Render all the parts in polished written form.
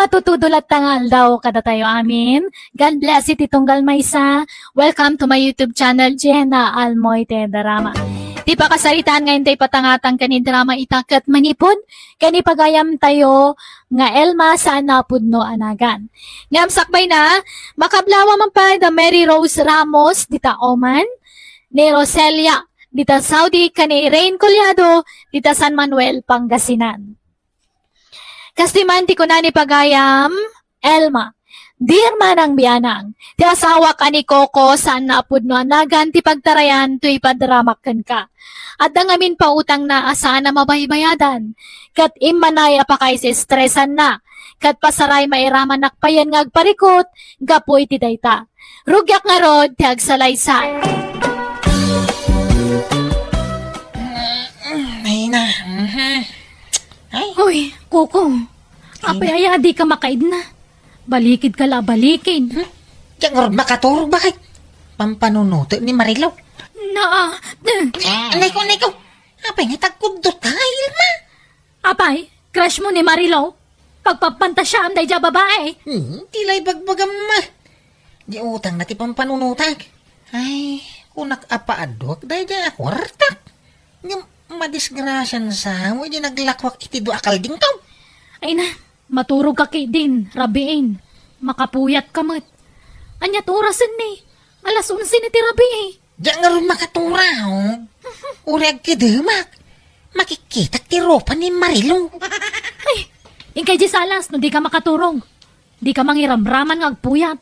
matutudulat tangal daw kada tayo amin. God bless it itunggal maysa. Welcome to my YouTube channel, Jenna Almoite Drama. Di pa kasalitan ngayon tayo patangatang kani drama itakat manipod. Kani pagayam tayo nga Elma sa napudno anagan. Ngam sakbay na, makablawa man pa da Mary Rose Ramos dita Oman, ni Roselia dita Saudi, kani Rain Collado dita San Manuel, Pangasinan. Kastiman ti ko na ni pagayam, Elma, dear manang biyanang, ti asawa ka ni Coco saan naapod no anagan ti pagtarayan to ipadramakkan ka. At dangamin pa utang na asaan na mabaybayadan. Kat imanay apakay si stressan na. Kat pasaray mairaman nakpayan nga agparikot, gapoy ti dayta. Rugyak nga rod ti agsalaysa. Ay na. Ay. Hoy, Coco, apay ay di ka makaid na. Balikid ka la, balikid. Diyan nga makaturog bakit? Pampanunuto ni Marilaw. Anay ko. Apay nga tagkudot ka, Ilma. Apay, crush mo ni Marilaw? Pagpapantasyaan day dya babae. Tilay bagbagam ma. Di utang na ti pampanunutag. Ay, kunak apaadok, day dyan akwartak. Nga madisgrasyan sa mo, di naglakwak iti do akal ding kaw. Ay na, maturog ka kay din, rabiin. Makapuyat ka mat. Anyat orasan ni. Alas 11 ni ti rabi eh. Diyan nga rin makaturaw. Urag kidamak. Makikita ti ropa ni Marilong. Ay, ingkay di salas no di ka makaturog. Di ka mangiramraman nga agpuyat.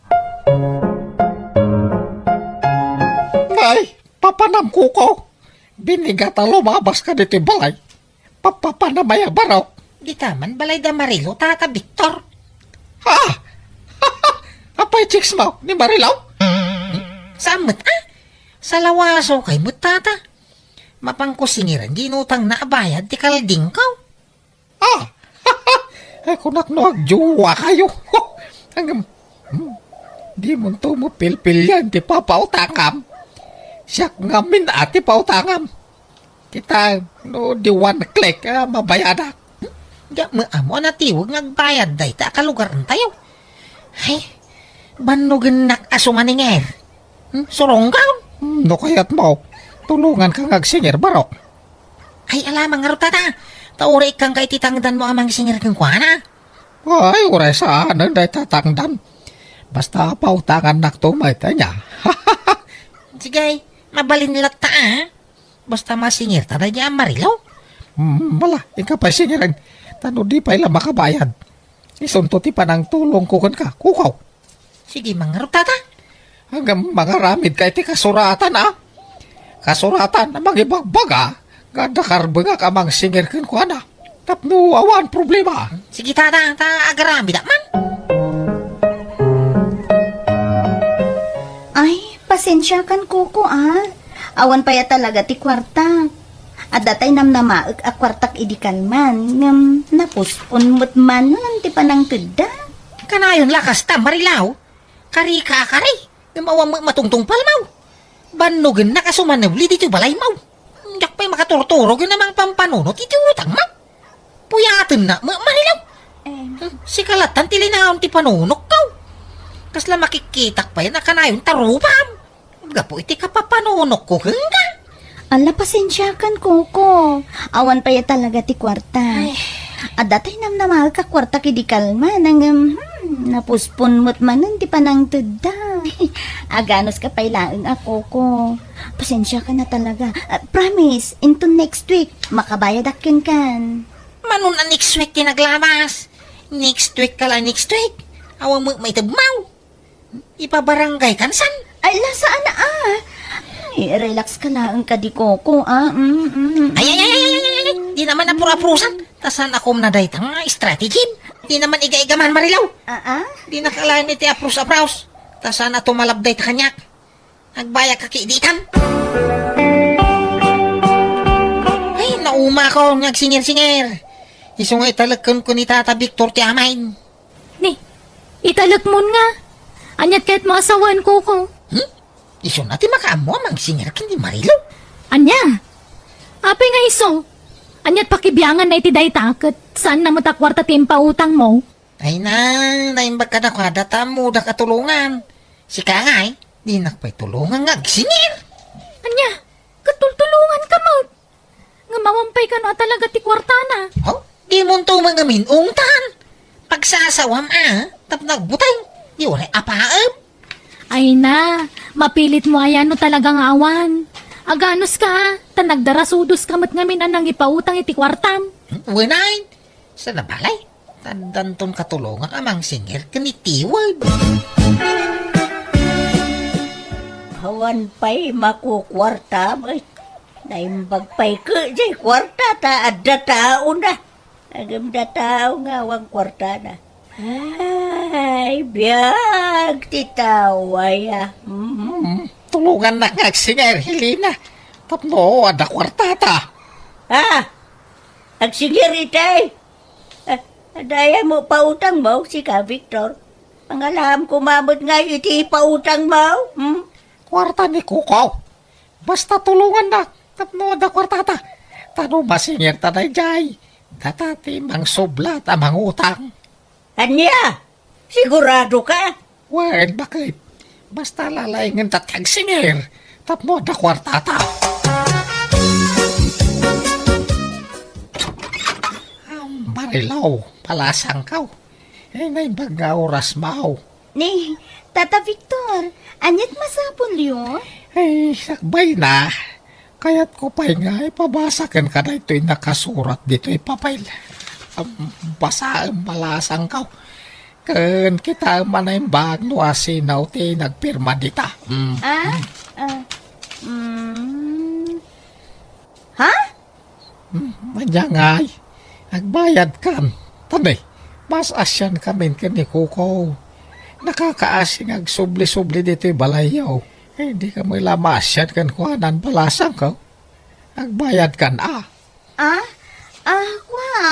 Ay, papanam ko ko. Binigata lumabas ka dito balay. Papapanamaya barok. Di taman balay da Marilo, tata Victor. Ha? Apay chicks mo ni Marilaw? Samot sa lawaso kay mutata. Mapangkusingiran, ginutang na abayad ti kalding kaw. Ay kunak no agjuwa kayo. Hanggang, di mo to mo pilpil yan ti papautangam. Siyak ngamin ati pautangam. Kita no di one click mabayadak. Diya mo na tiwag ngagbayad day ta kalugaran tayo. Ay, banugan nak asumaninger. Surong ka? No kayat mo, tulungan kang agsinger barok. Ay, alamang nga tata. Tauray kang kay titangdan mo amang singer kang kuana. Ay, uray saan ang day tatangdan. Basta pautangan naktumay niya. Sige, mabalinlat ta Basta masingir ta na niya ang Marilaw. Wala, ika pa singiran. Tano di pa ila makabayad. Isunto ti pa ng tulong kukan ka, kukaw. Sige, mga tata. Hanggang mga ramid kay ti kasuratan Kasuratan na magibagbaga. Ganda karba nga kamang singir kan ko na. Tapno awan problema. Sige, tata, agarami da man. Ay, pasensya kan Kuko Awan pa ya talaga ti kwarta. At datay namnamaag a kwartak idikan man. Ngam napuspon mo't man lang ti panang teda. Kanayon lakas ta, Marilaw. Kari. Namawang matungtong palmaw. Banugan na kasumanabli dito balay maw. Yak pa'y makaturturog yun namang pampanunot iti utang maw. Puyatin na, Marilaw. Si kalatan tilinahon ti panunok kaw. Kasla makikitak pa yan na kanayon tarupam. Gapo iti kapapanunok ko hangga. Ala, pasensya kan Kuko. Awan pa ya talaga ti kwarta. At datay namnamaag ka kwarta idikal man. Napuspon mo't manan ti panang teda. Aganos ka pailaang ako ko. Pasensya ka na talaga. Promise, into next week, makabayad akin kan. Manon na next week tinaglamas. Next week ka lang next week. Awang mo may tagmaw. Ipabarangay kansan. Ay, saan na Ay, relax ka lang ka di Coco Ay. Di naman apura-aprusan. Tasan ako na dahi tang strategy. Di naman iga-igaman Marilaw. Di nakalain iti apros-apros. Tasan na tumalabday ta kanyak. Nagbaya ka kiidikan. Ay, nauma ko nagsingir-singir. Iso nga italagkan ko ni Tata Victor ti amain. Ni, italag mo nga. Anyat kahit mo asawan Coco. Iso natin makaamo mang singir kan di Marilaw. Anya? Apay nga iso. Anyat pakibiyangan na iti day takot. Saan na mo takwarta timpa utang mo? Ay na, naimbag ka na kada tamo da katulungan. Si Kangay, di nakpay tulungan nga singir. Anya, katultulungan ka mo. Nga mawampay ka na talaga ti kwartana. Oh, di mo to mga minungtan. Pagsasawam tap nagbutay. Di wala apaam. Ay na, mapilit mo ayan no talagang awan. Aganos ka, tanagdarasudos kamot ngamin anang ipautang iti kwartam. Winain, sa nabalay. Tandanton katulungan amang singir kanitiwad. Hawan pa'y makukwarta mo. Naimbag pa'y ka jay kwarta ta adda tao na. Agam da tao nga wang kwarta na. Ay, biyag titaway Tulungan na nga singir, Helena. Tapno, ada kwartata. Agsingir itay. Daya mo pautang mo si ka Victor. Pangalam kumamot nga iti pautang mo. Kwarta ni Kukaw. Basta tulungan na. Tapno, ada kwartata. Tano masingir tanay jay. Datati mang sublat amang utang. Anya, sigurado ka? Wen, bakit? Basta lalaingin tatag singir. Tapno, ada kwartata. Marilaw, palasang kaw. Naimbag nga oras mau. Ni, Tata Victor, anyat masapon liyo? Sakbay na. Kaya't ko pa'y nga ipabasakan ka na ito'y nakasurat dito ipapail. Basa ang malasang kaw. Kan kita manaimbag no asinaw ti nagpirma dita. Ha? Manyangay, nagbayad kan. Tanay, mas asyan kami ni Kuko. Nakakaasing agsubli-subli dito'y balayaw. Hindi ka may lamasyan kan kuhanan balasang ka. Nagbayad kan Kwa.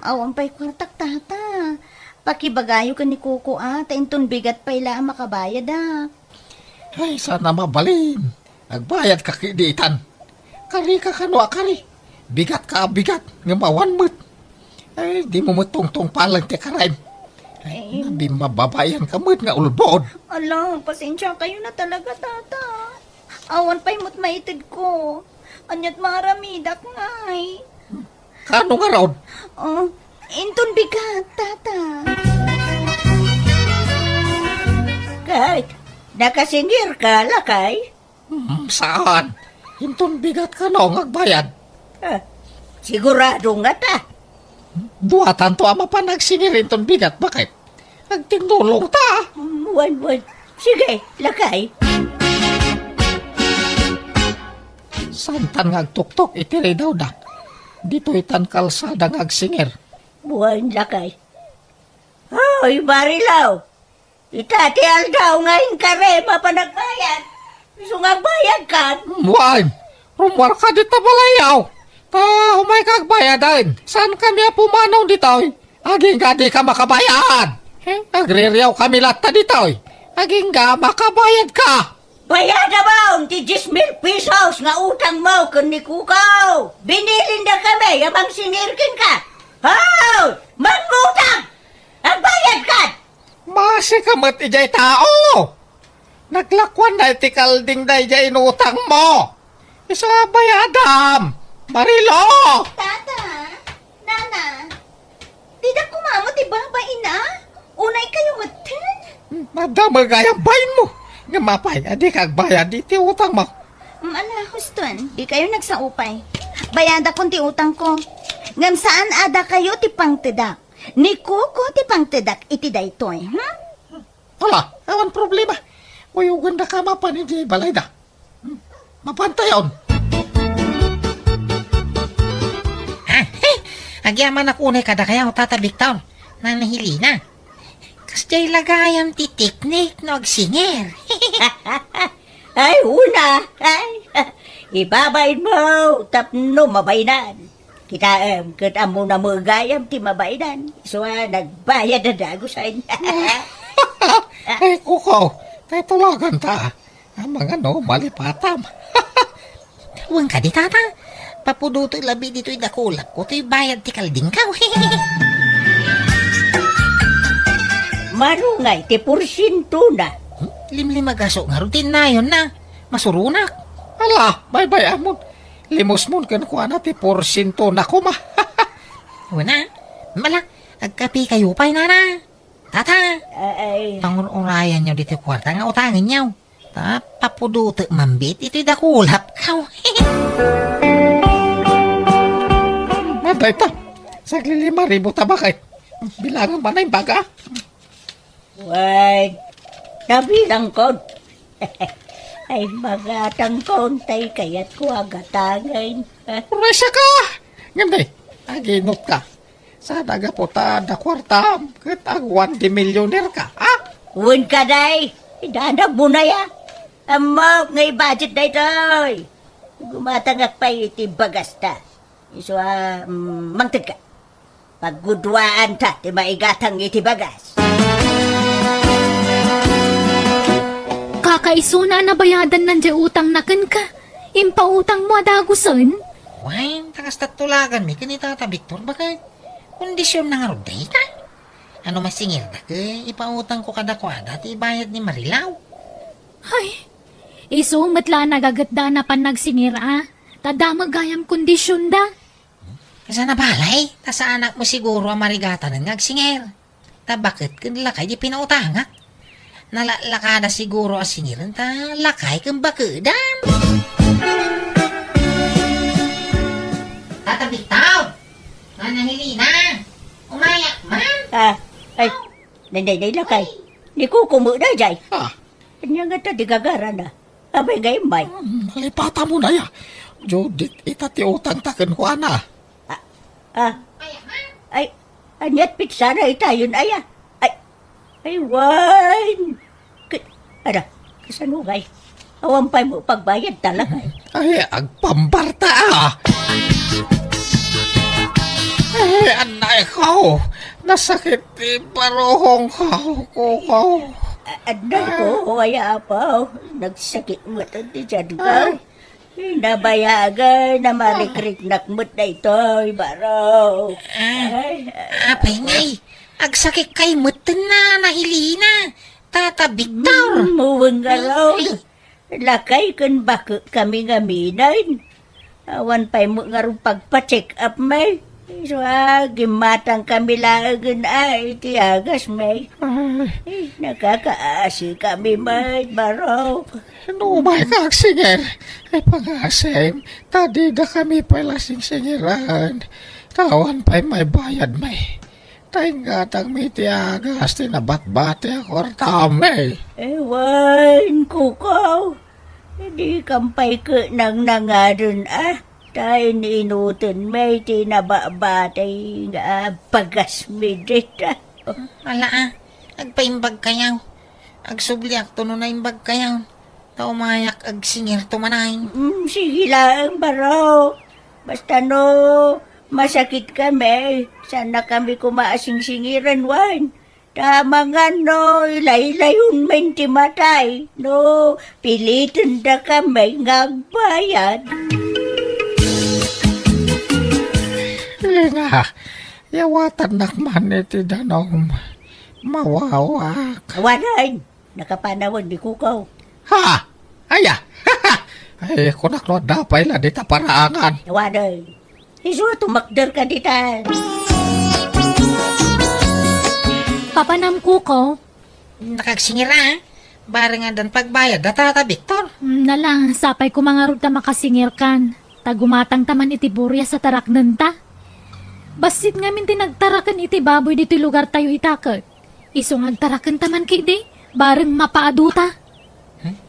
Awan pa'y kwartak tata. Pakibagayo ka ni Kuko tainton bigat pa'y la makabayad Ay, sana mabalin. Nagbayad ka kiditan. Kari ka kanwa kari. Bigat ka bigat. Ngamawan mo't. Ay, di mo tungtong palang ti karain. Ay, mababayan ka mo't nga ulbod. Ala, pasensya kayo na talaga tata. Awan pa'y mo't maitid ko. Anyat maramidak ngay. Kano nga raon? Inton bigat tata. Kahit nakasingir ka, lakay. Saan? Hinton bigat ka no, ngagbayad. Sigurado nga ta. Duwatan to ama pa nagsingirin ton bigat. Bakit? Nagtinulong ta. Wan. Sige, lakay. Santan ngagtuktok itiri daw da. Dito itan kalsada ngagsingir. Buwan, lakay. Hoy, Marilaw. Itati aldaw ngayon ka rin, mapanagbayad. Gusto nga bayad ka. Buwan, rumwar ka dito balayaw. Ta, umay kagbayadin. Saan kami pumanaw dito? Aging ka di ka makabayad. Agririyaw kami lahat dito. Aging ka makabayad ka. Bayad na ba ang 10,000 pesos nga utang mo kun ni Kukaw? Binilin na kami, abang sinirkin ka. Hoy! Mangutang! Ang bayad ka! Masi kamat ijay tao. Naglakwan na itikalding na ijay inutang mo. Isa bayadam. Marilo! Tata, Nana, di na kumamot ibaba ina? Unay kayo matin? Madama gayang bayin mo. Nga mapay, adi kagbayad iti utang mo. Ala, huston, di kayo nagsaupay. Bayada kong ti utang ko. Ngam saan ada kayo ti pangtedak? Ni Kuko ti pangtedak iti daytoy, Wala, ewan problema. Uyugan na ka mapan iti balay da. Mapantayon. Agyaman ako unay kada kaya tatabik taon. Nanahili na. Kasjay lagayam ti teknik no agsingir. Ay, una! Ay, ibabayin mo, tapno mabaynan. Kita, kita mo na magayam ti mabaynan. So, nagbayad na dago sa inyo. Ay, Kuko, tayo tulagan ta. Ang mga no, malipatam. Huwag ka di tata. Papuduto'y labi dito'y dakulak ko. To'y bayad ti kalding ka. Marungay, ti porsyento na. Limlimagaso nga rutin na yun na. Masurunak. Ala, bye-bye amon. Limos mon kan kuha na ti porsyento na kuma. Wala. Mala, agkapi kayo pa'y na. Tata, Ay, pangunurayan nyo dito kwarta nga utangin nyo. Papuduto mambit, ito'y dakulap kaw. Maday ta. Sagli 5,000 tabakay. Bilangan ba na yung baga? wag. Nabilang ko. Ay, magatang kontay kaya't ko agatangin. Resya ka! Ngandi, aginot ka. Sana ga po ta da kwarta. Kat ang 1 millionaire ka, ha? Uwan ka day. Idanag mo na ya. Amok ngay budget na ito. Gumatangak pa iti bagasta. So, mangtag ka. Paggudwaan ta, ti maigatang iti bagas. Kakaisuna na bayadan ng utang na kan ka. Impautang mo adagusan. Why, takas tatulagan mi, kanita ta Victor, bakit? Kondisyon na nga ruday ka. Ano masingir na ka, ipautang ko kada kwada, ti bayad ni Marilaw. Ay, iso matla nagagatda na pan nagsingir Tadamagayam kondisyon da. Kasa na balay, ta sa anak mo siguro ang marigata ng ngagsingir. Ta bakit kanila kay di pinautanga? Nalalakada siguro ang singiran, ta lakay kang bakudan. Tata Bitaw! Mana Helena! Umayak man! Ay, nanday lakay. Ni ko kumuda jay. Ah, Kanya nga ta di gagara na. Abay ngay may. malipata mo na ya. Judith, itati utang taken kuha na. Ay, anyat pizza na itayon aya. Ay, wine. Ada, kasanugay. Awampay mo pagbayad talaga. Ay, agpambarta anay ko. Nasakit ti paruhong ko. Aday ko, kaya pa. Nagsakit mo ito di dyan ka. Nabayagan na marikriknak mo na ito, baro. Apay ngay, agsakit kay mutin na Helena. Tata Victor! Muwang nga raw. Lakay kan baka kami ngaminan. Awan pa'y mo nga rin pagpa-check up may. So, gimatang kami lagan ay tiagas may. Nakakaasi kami may, baro. Numay ka singer. Ay pangasim. Tadi da kami pala singiran. Tawan pa'y may bayad may. Taingatang may tiagas. Tinabat-bati ako tame. Ewan ko ko. Hindi kampay ka nang nangaron Tayo niinutin may tinababatay nga pagasmidit Wala agpaimbag kayaw. Agsubliak to na imbag kayaw. Taumayak agsingir tumanayin. Sige lang, baro. Basta no, masakit kami. Sana kami kumaasing-singiran, wan. Tama nga no, ilay-layon may matay. No, pilitin na kami ngagbayad. Nga, yawatan nakman iti danom. Mawawak. Kawanan, nakapanawon di kukaw. Ha! Aya! Ay, kunak no, dapay la dita paraangan. Kawanan, iso tumakder ka dita. Papanam ko. Nakagsingir Barengan dan pagbayad da Tata Victor. Nala, sapay ko mga rugta makasingir kan. Tagumatang taman iti burya sa taraknan ta. Basit ngamin tinagtarakan iti baboy dito lugar tayo itakot. Isong agtarakan taman kidi, bareng mapaaduta.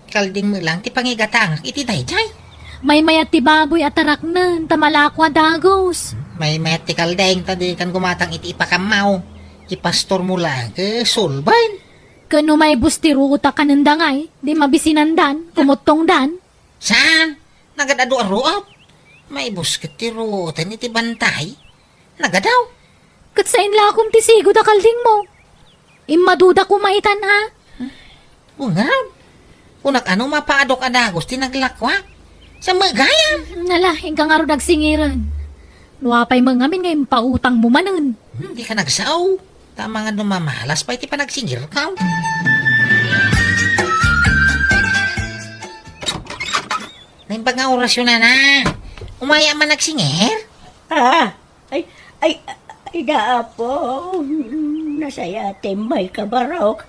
Kalding mo lang ti pangigatang iti dayjay. May mayat ti baboy at taraknan, tamalakwa dagos. May ti kaldeng tadi kan gumatang iti ipakamaw. Ipastor mo lang sulban. Kano may bustiro uta kanandangay, di mabisinandan, kumutongdan. Saan? Nagadaduaruap. May busket ti rutan iti bantay. Nagadaw. Kat sa inlakom ti sigo da kalding mo. Imaduda kumaitan Ungab. Unak ano mapaadok adagos ti naglakwa. Sa magayam. Nala, hinggang araw nagsingiran. Nuwapay mga ngamin ngayon pautang mo manan. Di ka nagsaw. Tama nga dumamalas pa iti panagsingir ka. Naimbag nga orasyon na. Umaya man nagsingir. Ah, ay, naapo. Nasayate may kabarok.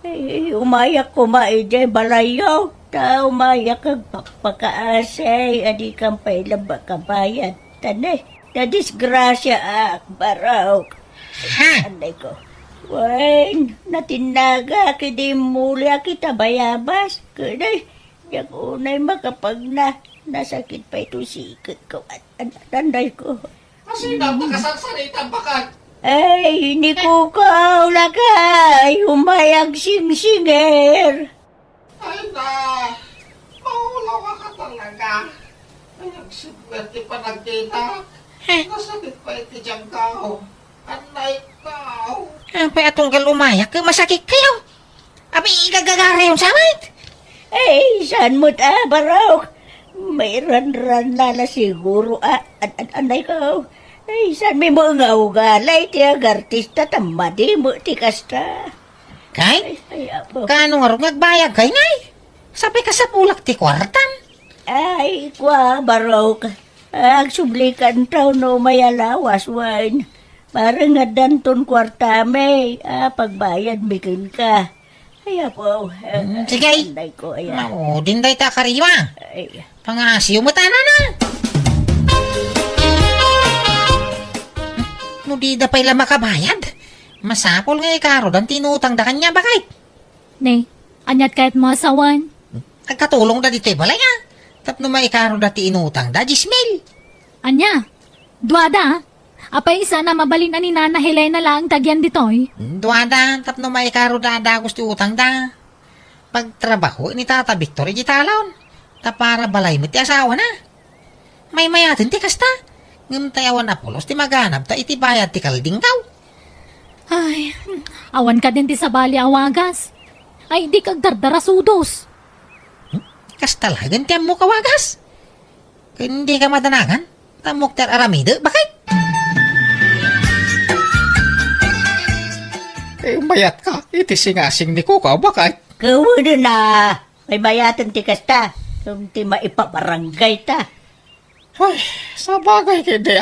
Ay, umayak ko maide balayaw. Ta umayak kag pakaasay. Adi kang pailaba kabayad. Tanay, na disgrasya barok. Ha? Anday ko. Wain, natinaga kidi mulya kita bayabas. Kanay, yung unay makapag nasakit pa ito sikit ko. Anday ko. Kasi napakasasalita bakat. Ay, hindi ko kaula ka. Ay, humayag sing-singer. Ay na, maulawa ka talaga. Ay, nagsibwerte pa nagdita. Nasakit pa iti diyang kao. Anay kao. Apa atong gal umayak ka masakit kayo. Abi igagagara yung samit. Ay, saan mo't barok? May ran-ran lala siguro. Anday ko. Ay, saan may mga ugalay? Tiyag artista tamadi mo tikasta. Kay? Ay, apo. Kano nga rin nagbayag kay ngay? Sabi ka sa pulak ti kwartan. Ay, kwa, barok. Ang sublikan tao no mayalawas, wain. Parang nga danton kwartame. Pagbayad, bikin ka. Ay, apo. Sige. Anday ko, ayan. Mao, dinday ta kariwa. Ay, Pangasiyo mo tana na. No di da pala makabayad. Masapol nga ikaro dan tinutang da kanya bakit? Ne, anyat kahit mo asawan. Nagkatulong da dito balay nga. Tapno maikaro da ti inutang da jismil. Anya, duada, apay isa na mabalin ani Nana Helena lang tagyan ditoy. Duada, tapno maikaro da gusto utang da. Pagtrabaho ni Tata Victor iti talon. Ta para balay mo ti asawa na. May mayatin ti kasta. Ngam tayawan apolos ti maganap ta iti bayad ti kalding daw. Ay, awan ka din ti sabali awagas. Ay, di kag dardarasudos. Kastalagan ti mo kawagas. Kaya hindi ka madanagan. Tamok ter aramide, bakit? Eh, mayat ka. Iti singasing ni Kuka, bakit? kawan na. May mayatan ti kasta. Kung ti maipabarangay ta. Ay, sa bagay kidi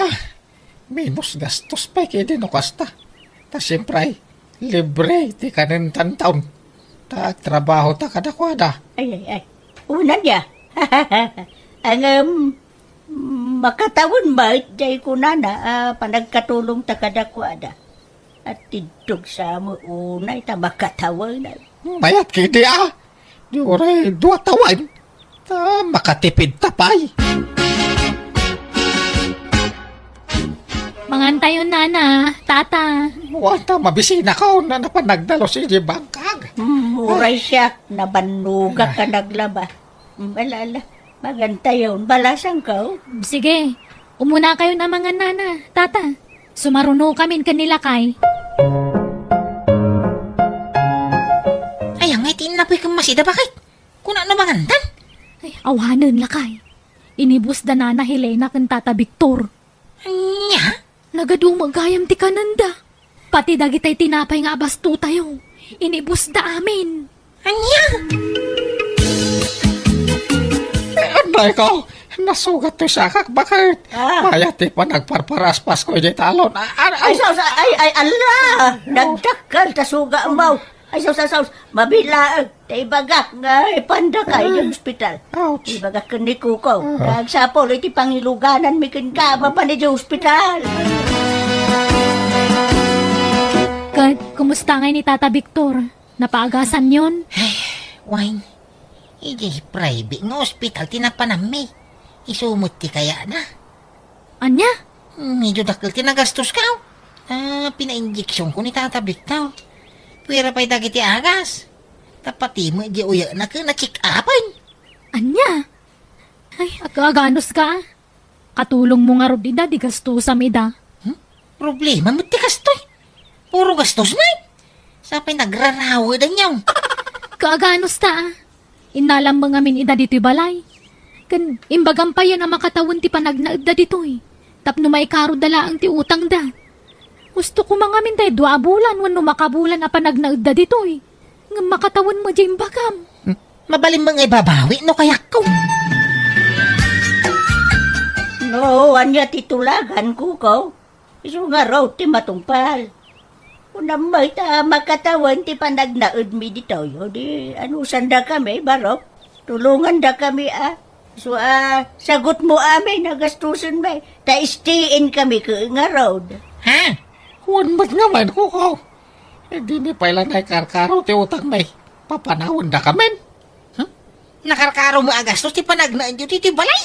Minus gastos pa kidi no kasta. Ta siyempre, libre ti kanin tantaon. Ta trabaho ta kadakwada. Ay. Una niya. Ang makatawon ba, jay ko na panagkatulong ta kadakwada. At tidog sa mo unay ta makatawon na. Mayat kidi Yure, dua tawan. Ta makatipid tapay. Mangantayon Nana, tata. Wata mabisina ka na napanagdalo si Bangkag. Muray siya, nabanuga ka naglaba. Malala, magantayon, balasang ka. Sige, umuna kayo na mga Nana, tata. Sumaruno kami kanila kay. Ay, ang itinapoy kang masida, bakit? Kung ano magandan? Ay, awanan lakay. Inibus da Nana Helena kan tata Victor. Anya? Nagadumagayam ti kananda. Pati dagitay tinapay nga abasto tayo. Inibus da amin. Anya? Anday ko, nasugat to siya kak, bakit? Mayat pa nagparparaspas ko yung talon. Ay, ala! Nagdakal, tasuga mo. Ay, mabila, taibagak nga, panda ka yung hospital. Ouch. Ibagak ka ni Kuko. Nagsapol, iti pangiluganan, mikin ka, mapanid yung hospital. Kad, kumusta nga ni tata Victor? Napaagasan yon? Wine. Iji private nga ospital tinapanami. Isumot ti kaya na. Anya? Medyo dakil tinagastos ka. Pina-injeksyon ko ni Tata Victor. Pwera pa'y dagiti agas. Tapati mo iji uya na ka na-check upin. Anya? Ay, agaganos ka. Katulong mo nga ro di gastos sa mida. Problema mo ti kastoy. Puro gastos na. Sapay nagrarawa na niyaw. Kaaganos ta. Inalam mga min ida dito'y balay. Kan imbagam pa yan ang makatawon ti panagnaag da dito'y. Tapno may karo dala ang ti utang da. Gusto ko mga mintay, 2 bulan, wano makabulan na panagnaudda dito eh. Nga makatawan mo dyan bagam. Mabalim mga ibabawi no kaya ko. No, anya titulagan ko ko. Iso nga raw ti matungpal. Unang may ta makatawan ti panagnaud mi dito yo. Di ano sanda kami barok. Tulungan da kami So sagot mo amin nagastusan may. Ta istiin kami ka nga road. Ha? Huwag ba't naman ko. Hindi ni pala na karkaro ti utang may papanahon da kamen. Nakarkaro mo agastos ti panagnaan yun ti balay.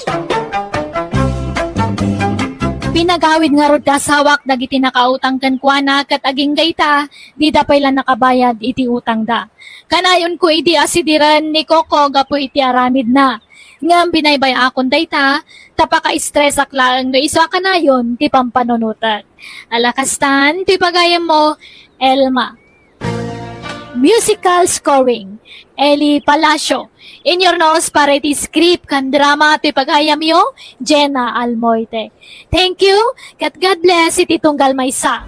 Pinagawid nga rod kasawak dagiti nakautang kan kuana kat aging gayta, di da pala nakabayad iti utang da. Kanayon ko iti asidiran ni Coco gapo iti aramid na. Ngam binaybay akon dayta, tapaka-stress aklaan nga iso kanayon ti pampanunutan. Alakastan, ti pagayam mo, Elma. Musical scoring, Eli Palacio. In your nose para iti script kan drama ti pagayam yo, Jenna Almoite. Thank you, kat God bless iti tunggal maysa.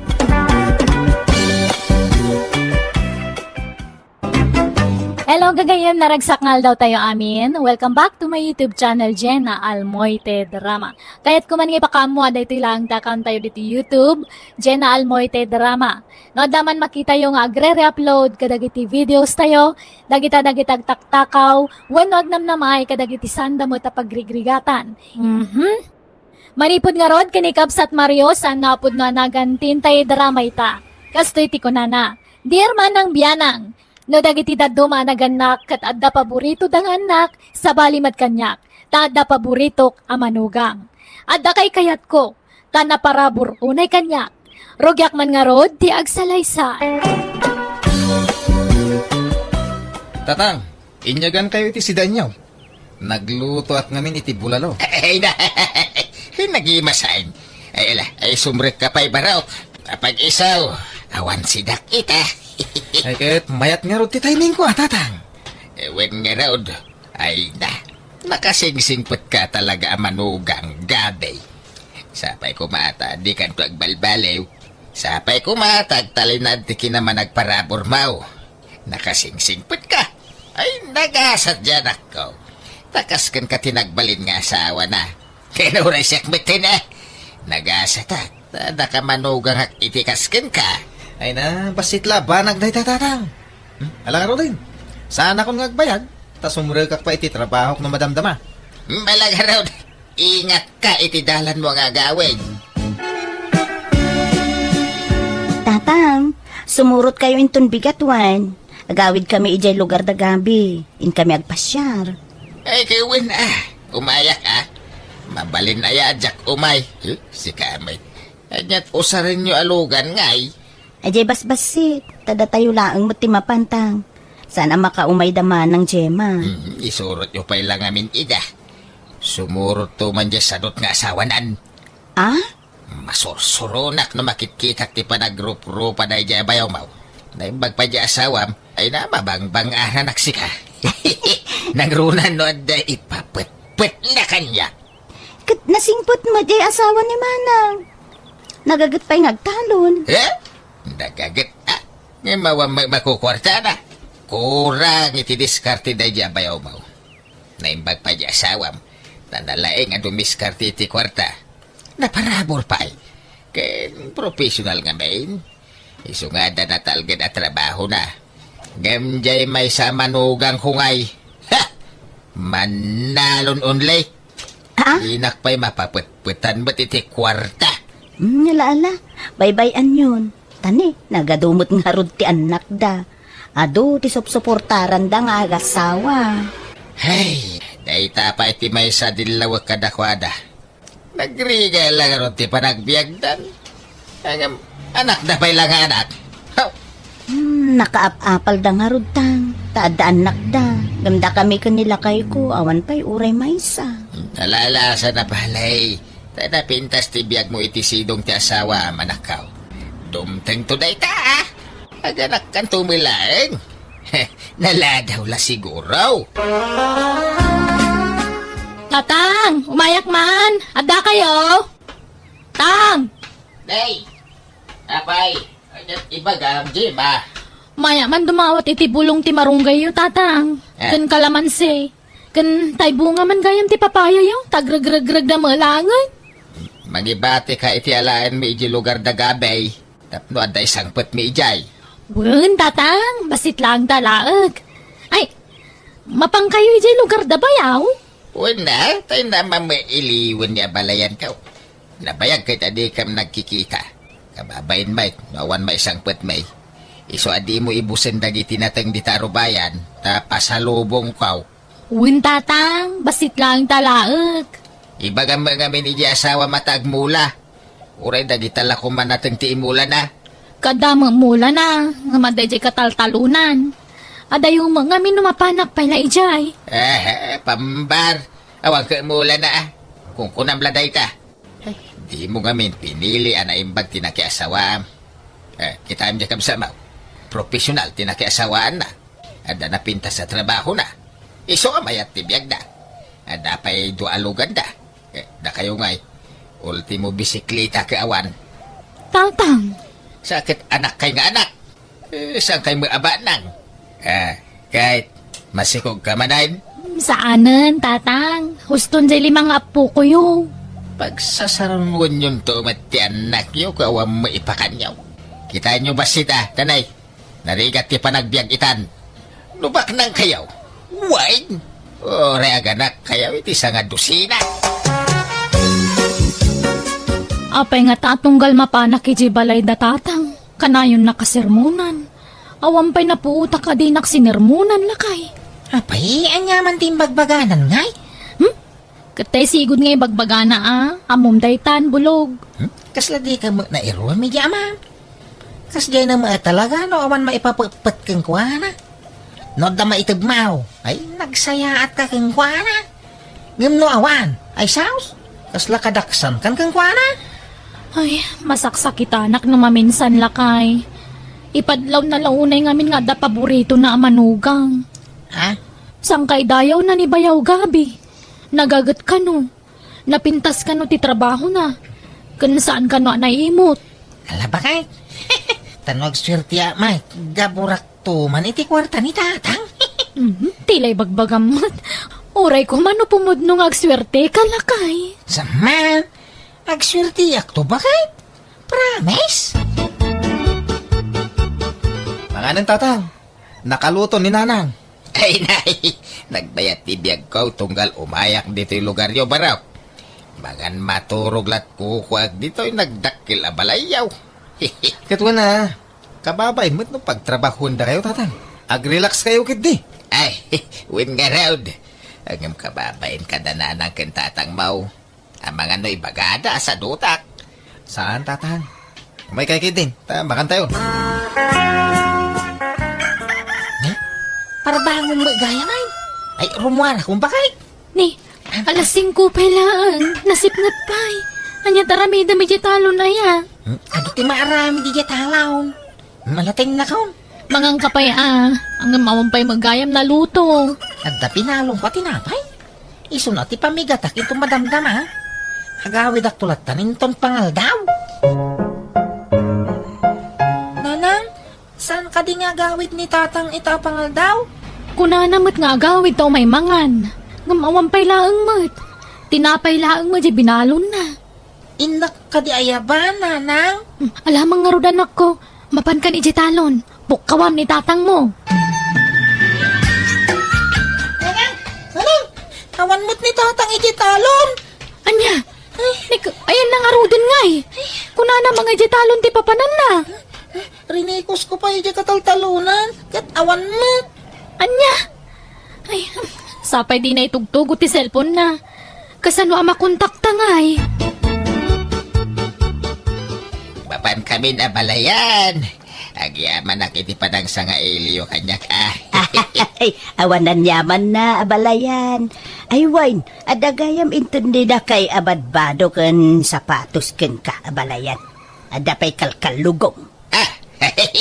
Hello, gagayem, naragsak ngal daw tayo amin. Welcome back to my YouTube channel, Jenna Almoite Drama. Kaya't kuman nga pakamwa, dito lang takam tayo dito YouTube, Jenna Almoite Drama. No, daman makita yung agre-re-upload kadagiti videos tayo, dagita-dagitag taktakaw, wenwag namnamay kadagiti sanda mo tapagrigrigatan. Manipod nga rod, kanikabsat Mario, saan napod nga nagantin tayo drama ita. Kastoy ti kunana. Dear manang biyanang, no dagiti daduma naganak kat adda paborito danganak sa balimat kanyak, ta adda paborito amanugang. Adda kay kayat ko, ta naparabor unay kanyak, rogyak man nga rod ti agsalaysa. Tatang, inyagan kayo iti sidanyaw. Nagluto at ngamin iti bulalo. Ay na, nagimasain. Ay sumrek ka pa'y baraw. Kapag isaw, awan sidak ita. Ay kahit mayat nga ro ti timing ko, tatang. Ewen nga raw, ay na, nakasingsingpot ka talaga amanugang gabi. Sapay kumata, di kan to agbalbalew. Sapay kumata, talinad ti kinaman nagparabor mau. Nakasingsingpot ka. Ay, nagasat dyan ako. Takas kan ka tinagbalin nga asawa na. Kaya na siyak mitin Nagasat tada ka manugang hak itikaskin ka. Ay na, basit labanag na tatang. Alang ro din. Saan akong ngagbayag? Tas umuragak pa iti trabaho na madamdama. Malaga raw, ingat ka itidalan mo nga gawin. Tatang, sumurot kayo inton bigatwan. Agawid kami ijay lugar da gabi. In kami agpasyar. Ay, kiwin umayak Mabalin aya ajak umay. Si kamay. Anyat usarin nyo alugan ngay. Ajay basbasit. Tada tayo laang mo timapantang. Sana makaumay daman ng Gemma. Isurot nyo pa'y lang amin ida. Sumurot to man dyan sadot nga asawanan. Masursurunak na makitkitak ti panagrup-rupa na dyan bayaw mau. Naimbag pa dyan asawam, ay na mabangbang anak sika. Nangrunan no da ipapet-pet na kanya. Kat nasingpot mo jay asawa ni Manang. Nagagat pa'y ngagtalon. Nagagat Ngayon makukwarta na. Kurang iti diskarte da dyan bayaw mau. Naimbag pa dyan asawam, nanalaing ang dumiskarte iti kwarta. Naparabor pa Kaya professional nga main. Isungada na talgad at trabaho na. Gamjay may sa manugang hungay. Manalon unlay. Inak pa'y mapaputputan ba't iti kwarta. Ala, bye-bye-an yun. Tani, nagadumot nga rod ti anak da. Ado, ti suportaran da nga agasawa. Hey, dahita pa iti may sa dilawag kadakwada. Nagriga lang ron ti panagbiagdan. Anak na pa'y lang anak. Nakaap-apal da nga rod tang. Taada anak da. Gamda kami kanila kay ko. Awan pa'y uray maysa. Nalalasa na palay. Tada pintas ti biag mo iti sidong ti asawa manakaw. Dumteng to dayta Aganak kan tumilaeng. Naladaw la siguro. Tatang, umayak man. Adda kayo. Tang. Day, Apay, iba gamji ba? Maya man dumawat iti bulong ti marunggay yo, tatang. Kan kalamansi. Kan tay bunga man gayam ti papaya yo. Tagrag-rag-rag na malangan. Magibati ka iti alaan mi iji lugar da gabay. Tapno aday sangpet mi ijay. Wen, tatang. Basit lang talaag. Ay, mapang kayo iti lugar da bayaw? Wala, tayo naman mailiwan niya balayan ka. Nabayag kay tadi kam nagkikita. Kababayin may, nawan may sangpet may. Iso adi mo ibusin dagiti natang di tarubayan, tapasalubong kaw. Wen, tatang. Basit lang talaag. Ibaga mga miniji asawa matagmula. Uray dagitala ko man natang tiimula na. Kada mula na. Nga madayjay kataltalunan. Adayong mga minumapanak pala ijay. Pambar. Awag ka mula na Kung kunamladay ka. Di mo ngamin pinili anaimbag tinakiasawam. Kita am jakab sama. Profesional tinakiasawaan na. Ada na pinta sa trabaho na. Iso amayat tibiyag na. Ada pa'y dualugan na. Da kayo ngay. Ultimo bisikleta kaawan. Tatang. Sakit anak kay nga anak. Saan kay maaba nang? Kahit masikog ka manayin. Saanan, tatang? Huston jay limang apo ko yung. Pagsasarangon yung tumat ti anak nyo, kawang maipakanyaw. Kita nyo ba sita, tanay? Narigat ti panagbiag itan. Lubak nang kayaw. Wine! Ore aganak kayaw iti nga dusina. Apay nga tatunggal mapanak iji balay da tatang. Kanayon nakasermonan. Awampay na puuta ka di naksinirmonan lakay. Apay, anyaman din bagbaganan ngay. Katay sigod ngay bagbagana amom daytan bulog. Kasla di ka mo na iruwa medya ama. Kasjay na mga talaga no awan maipapagpat kang kuwana. No da maitagmaw. Ay nagsaya at ka kang kuwana. Ngimno awan. Ay saus. Kasla kadaksan kan kang kuwana. Ay, masaksakit anak na maminsan lakay. Ipadlaw na launay ngamin nga da paborito na amanugang. Ha? Sangkay dayaw na ni bayaw gabi. Nagagat ka no. Napintas ka no ti trabaho na. Kan saan ka no naimot. Ala ba kay? Tanog swerte may. Gaburak to man iti kwarta ni tatang. Tilay bagbagamat. Oray ko mano pumudno nga agswerte ka lakay. Sama. Agswerte yak to ba kay? Promise? Manganan tatang, nakaluto ni nanang. Ay, nay, nagbayat tibiyag ko tunggal umayak dito yung lugar nyo, baraw. Magan maturog lat kukwag dito yung nagdakil abalayaw. Katwa na, kababay mo't nung pagtrabahon da kayo tatang. Ag-relax kayo kid di. Ay, win nga raud. Ang kababayin ka na nanang kantatang mau. Ang mga no'y bagada sa dutak. Saan tatang? May kay kid din, makan tayo. Para bangon mo gaya may. Ay, rumuara kung bakay. Ni, alas 5 pelaan. Nasipngat pa'y. Anya taramida medya talo na ya. Ano ti maarami di talaw. Malating na kaon. Mangang kapay ang mawampay magayam na luto. At da pinalong ka tinapay. Iso na ti pamigatak ito madamdam ha. Agawid ak tulat taninton pangal daw. Nanang, saan ka di nga gawid ni tatang ita pangal daw? Kunanamot nga agawid to may mangan. Ngamawampay laang mat. Tinapay laang mat binalon na. Inak ka di ayaban, nanang. Alamang nga rudan ako. Mapan ka ni Jitalon. Bukawam ni tatang mo. Nanang, kawan mo't ni tatang ijitalon. Anya? Ayan na nga rudan nga eh. Kunana mga Jitalon ti papanan na. Rinikos ko pa iji kataltalunan. Kat awan mo. Anya? Ay, sapay di na itugtugo ti cellphone na. Kasano ang makontakta nga eh. Mapan kami na balayan. Agyaman na kiti padang sa nga iliyo kanyak Ay, awanan yaman na abalayan. Ay, wine, adagayam intindi na kay abadbado kan sapatos ken ka abalayan. Adapay kalkalugong.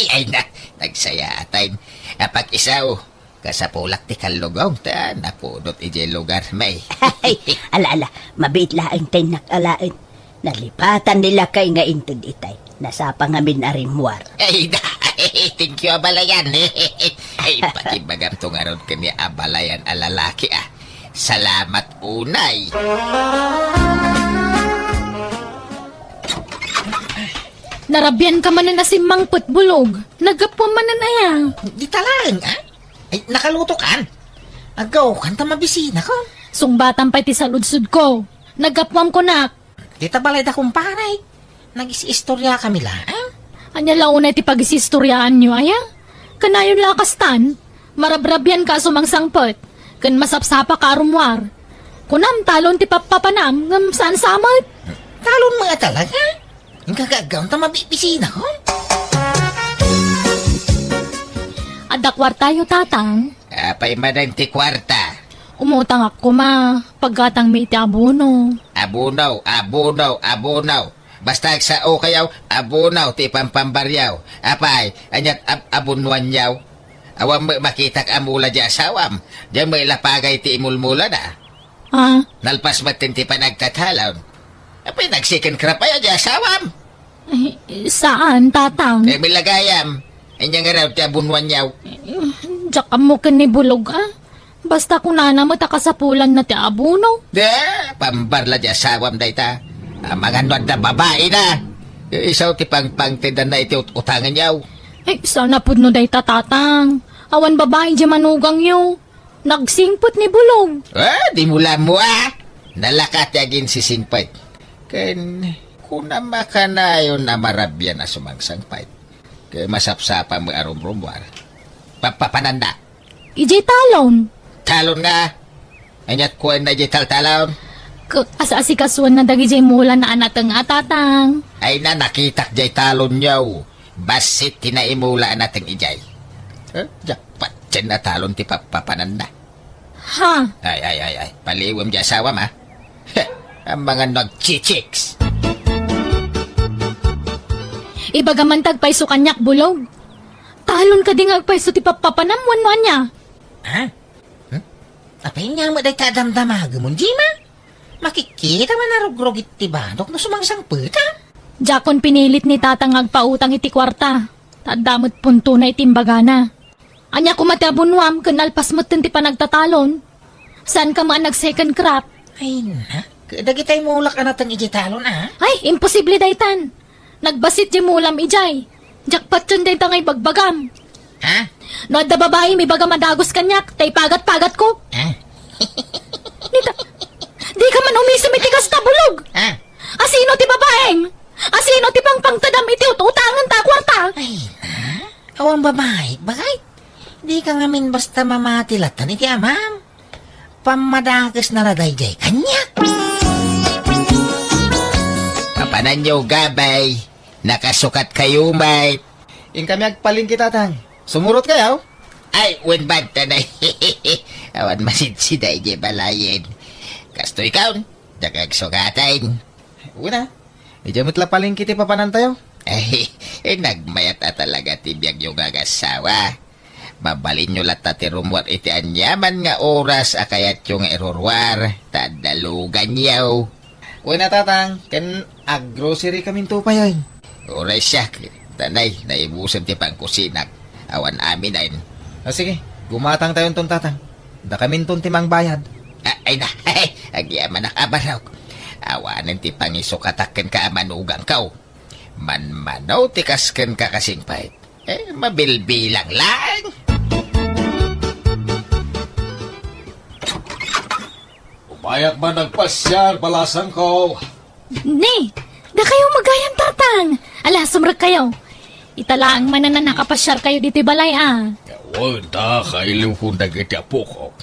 Ay na, nagsaya atayin. Apag isaw, kasapulak ti kalugong ta, napudot ije lugar may. Ay, ala, mabit laang tayo nakalain. Nalipatan nila kay nga intindi tay. Nasapa ngamin arimwar. Ay, thank you, abalayan. Ay, pati bagam tong aron kanya abalayan alalaki ah. Salamat unay. Narabyan ka man na si Mang Putbulog. Nagapwa man na ya. Di talang, ah? Ay, nakaluto kan. Agaw, kanta mabisina ko. Sungbatan pa iti sa ludsud ko. Nagapwam ko na. Di tabalay da kumparay. Nag-istorya kami lang. Anya launa iti pag-isistoryaan nyo, aya? Kanayon lakastan. Marabrabyan ka sumangsangpot. Kan masapsapa ka arumwar. Kunam talon ti papapanam ngam saan samot. Talon mga talaga. Ang kagagaw ta mabibisina ko. Adakwar tayo tatang. Apay madan ti kwarta. Umutang ako ma. Paggatang may iti abono. Abunaw. Basta sa o kayaw, abunaw ti pampambaryaw. Apay, anyat abunwan yaw. Awam makitak amula di asawam. Diyan may lapagay ti imulmula na. Ah, Nalpas matin ti panagtatalon. Apay nagsikin krapaya di asawam. saan tatang? Eh milagayam. Inyang nga raw ti abunwan yaw. Diyak mo ka ni bulog ah. Basta kung nanamot akasapulan na ti abono. Pambarla di asawam dayta. Mga nuad na babae na. Isaw ti pangtindan na iti utangan yaw. Sana po no day tatang. Awan babae di manugang yo. Nagsingpot ni bulog. Di mula mo ah. Nalakat yagin si singpait. Ken, kunama ka na yun na marabyan na sumangsangpait. Kaya masapsapa mo arumrumwar. Papapananda. Ijay talon. Talon nga. Anyat kuwan na ijay talon. Asa-asikasuan na dagi jay mula na anatang atatang. Ay na nakitak jay talon yaw. Basit tinaimula nating ijay. Jackpot dyan na talon ti papapananda. Ha? Ay. Paliwam di asawa ma. Ang mga nag-chichiks. Ibagaman tagpaiso kanyak bulog. Talon ka di nga agpaiso ti papapanamwan niya. Ha? Apay nga mo day tadamdamaga mo, di ma? Makikita man na rugrogit ti banok na sumangsang puta. Jakon pinilit ni tatang agpautang iti kwarta. Tadamot punto na itimbagana. Anya kumatabunwam kanalpas mo ti panagtatalon. Saan ka man nag-second crop? Ay na, kadagitay mo ulak na natang ijitalon ah. Ay, imposible daytan. Nagbasit di mulam ijay. Jakpat yun daytan ngay bagbagam. Ha? No da babae may baga madagos kanyak, tay pagat-pagat ko. Ha? Di ka man umisimitigas ta bulog. Ha? Asino ti babaeng? Asino ti pangpangtadam iti utangan ta kwarta? Ay na, awang babae, bagay. Di ka ngamin basta mamatilatan iti amam. Pamadagas na radayjay kanyak. Papanan nyo gabay. Nakasukat kayo, mate. In kami agpalingki tatang. Sumurot kayaw? Ay, unbad tanay. Awan masidsiday di balayin. Kasto ikaw, dagagsukatayin. Una. Ija mitla palingki ti papanan tayo. Ay, nagmayat na talaga tibiyag yung agasawa. Mabalin nyo lat ti rumwar iti anyaman nga oras akayat yung erorwar. Tadalugan yaw. Una tatang. Ken ag-grocery kami to pa yun. Oras siya, tanay, naibusan ti pangkusinak. Awan amin ay. Sige. Gumatang tayo ton tatang. Da kami ton timang bayad. Ay na, agyaman nakabaraw. Awanan ti pangisukataken ka manugang kaw. Manmanaw ti kasken ka kasing pahit. Mabilbilang lang. Umayak ba nagpasyar, balasan ko? Ni, da kayo magayang tatang. Ala, sumrag kayo. Italaang man na nakapasyar kayo dito balay ah. Wala, kailiw kong nagiti apo ko.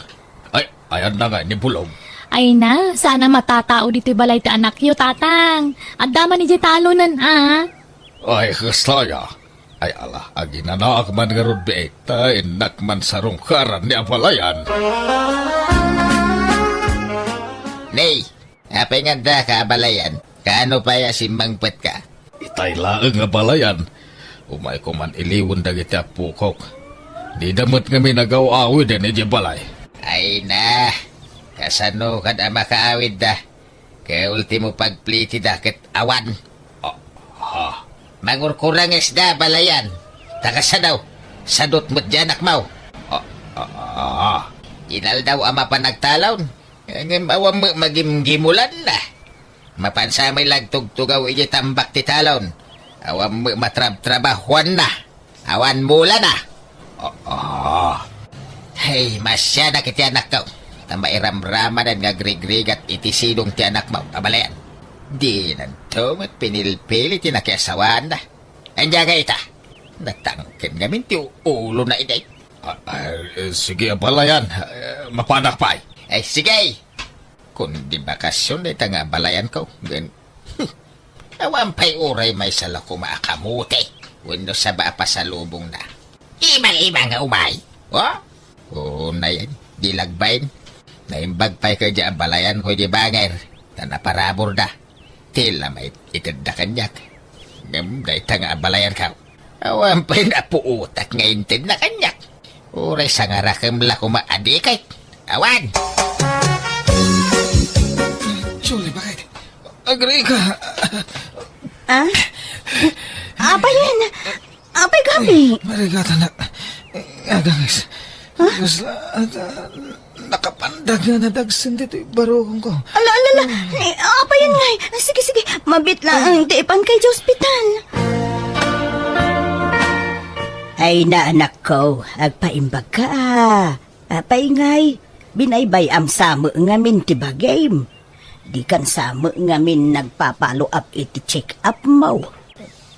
Ay, ayan na nga ni Bulong. Ay na, sana matatao dito balay ti anak yo tatang. At daman ni talonan ah. Ay, kastaya. Ay, ala, aginanak man nga ron beekta, inak man sa rungkaran ni Abalayan. Nay, apay nga da ka abalayan. Kaano pa ya simbang pet ka? Itay laang Abalayan. Umay ko man iliwan dagiti apo ko. Di damot nga may nagaw-awid ni Balay. Ay na, kasano ka na makaawid da. Kaya ultimo pagpliti da ket awan. Ha, Mangurkurang isda, balayan. Takasa daw. Sadot mo't janak mau. Inal daw ama pa nagtalon. Ang awam mo magimgimulan na. Mapansamay lagtugtugaw iji tambak ti talon. Awam mo matrab-trabahuan na. Awan mula na. Hey, masya na kiti anak ko. Tama iramraman at ngagrig-rig at itisilong ti anak mo. Abalayan. Di nanto at pinilpili ti nakiasawan na. Anya ka ita. Natangkin ngamin ti ulo na iday. Sige, balayan. Mapanak pa. Ay, sige. Kung di bakasyon na itang balayan ko. Gan. Awan pa'y uray may sala ko maakamuti. Wano sa ba pa sa lubong na. Ibang nga umay. Oo na yan. Di lagbayin. Naimbag pa'y ka dyan balayan ko di banger. Na naparabor da. Tila may itad na kanyak. Ngam na itang balayan ka. Awan pa'y napuutak ngayon tin na kanyak. Uray sa nga rakam la ko maadikay. Awan! Julie, bakit? Agree ka. Ah? Apa yan? Apay gabi? Marigata na. Agangis. Nakapandag na nadagsan dito yung barokong ko. Ala. Apa yan ngay? Sige. Mabit lang ang tiipan kay hospital. Ay na anak ko, agpaimbag ka Apay ngay, binaybay am samo ngamin ti bagay. Di kan samo ngamin nagpapalo up iti check up mo.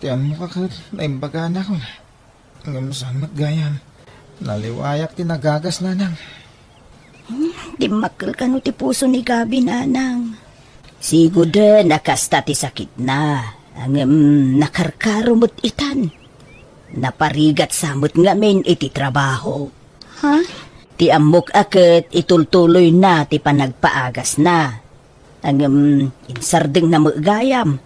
Tiyan mo ka naimbaga na ko. Hanggang saan matgayan. Naliwayak tinagagas na nang. Di makal ka no ti puso ni Gabi nanang. Siguro nakasta ti sakit na. Ang nakarkarumot itan. Naparigat samot ngamin iti trabaho. Ha? Ti amok aket itultuloy na ti panagpaagas na. Ang insardeng na magayam.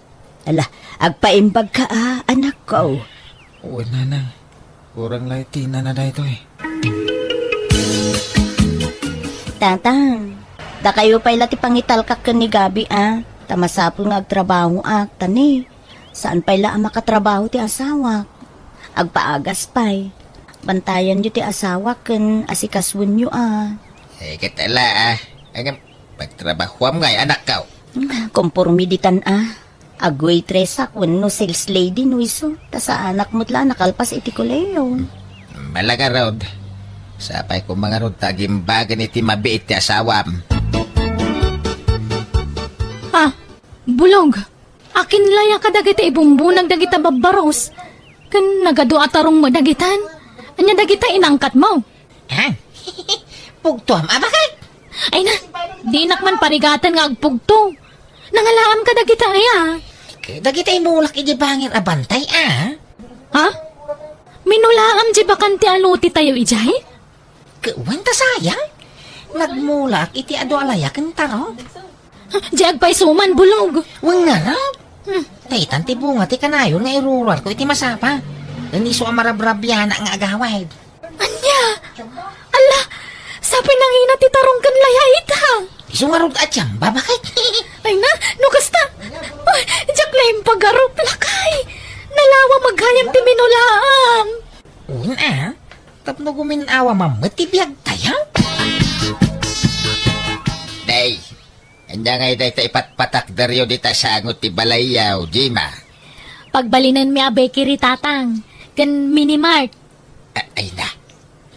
Ala, agpaimbag ka anak ko. Uy, nanang. Kurang laitina na ito eh. Tatang, da kayo pa'y lati pangital ka ni Gabi Tamasapol nga agtrabaho tani. Saan pa'y la makatrabaho ti asawa? Agpaagas pa'y. Bantayan nyo ti asawa ken asikaswin nyo Eh, katala Ang pagtrabahuam ngay anak ka. Kompormiditan Agwaitress no sales lady no iso. Ta sa anak mo't la nakalpas iti koleo. Malaga rod. Sapay ko mga rod tagimbagan iti mabiit ti asawam. Bulog. Akin laya ka dagita ibumbunag dagita babaros. Kan nagado atarong mo dagitan. Anya dagita inangkat mo. Ha? Pugtuam, bakit? Ay na, di nakman parigatan nga agpugto. Nangalaam ka dagita Dagitay mulak iti bangir abantay, Ha? Minulaam di bakanti aluti tayo ijay? Kuwan ta sayang. Nagmulak iti ado alayakan taro. Di agpay suman bulog. Wang nga na. Taytan ti bunga ti kanayon nga iruruan ko iti masapa. Naniso ang marabrabyana ang agawad. Anya? Ala, sabi nang ina ti tarong kan laya ita. Isungarod at siyamba, bakit? Ay na, nukasta. Ay, jak laim pagarup lakay. Nalawa maghayam ti minulaam. Una, tapno guminawa mamatibiyag tayo. Day, anya ngay day ta ipatpatak daryo di ta sangot ti balayaw, Jima. Pagbalinan mi abay kiri tatang. Kan minimart. Ay na,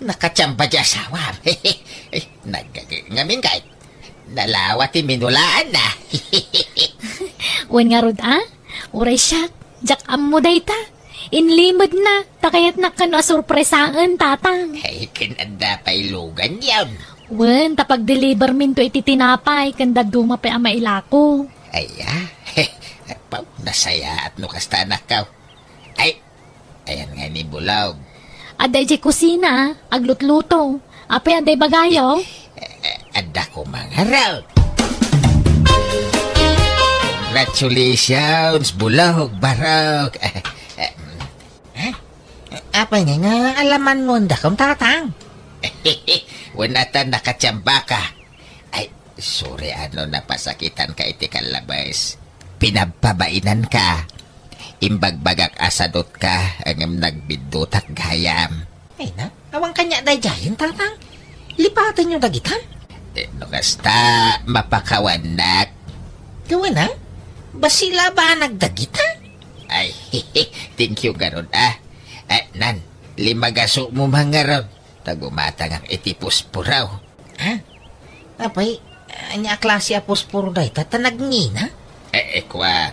nakatsamba di asawa. Ngamin kahit, nalawa ti minulaan na. Wen nga rod Uray siya, jak am mo day ta. Inlimod na, takayat na kano asurpresaan tatang. Ay, kinanda pa ilugan yan. Wen, tapag deliver min to iti tinapay, kanda dumapay ang mailako. Ay, Pau, nasaya at nukasta anak ka. Ay, ayan nga ni Bulaw. Aday di kusina, aglutluto. Apay aday bagayo. Ada ko mangaral. Congratulations, Bulog, Barog. Apa nga alaman mo nda kong tatang? Wanatan nakatsamba ka. Ay, sorry napasakitan ka iti kalabas. Pinababainan ka. imbagbagak asadot ka ang nagbidutak gayam. Ay na, awang kanya dayayin tatang. Lipatan nyo dagitan. No kasta mapakawanak. Gawin na? Basila ba nagdagita? Ay, thank you garon nan, limagaso mo mga ron. Tagumatang ang itipos puraw. Ha? Apay, anya klase apos puro day, tatanag na? Kwa,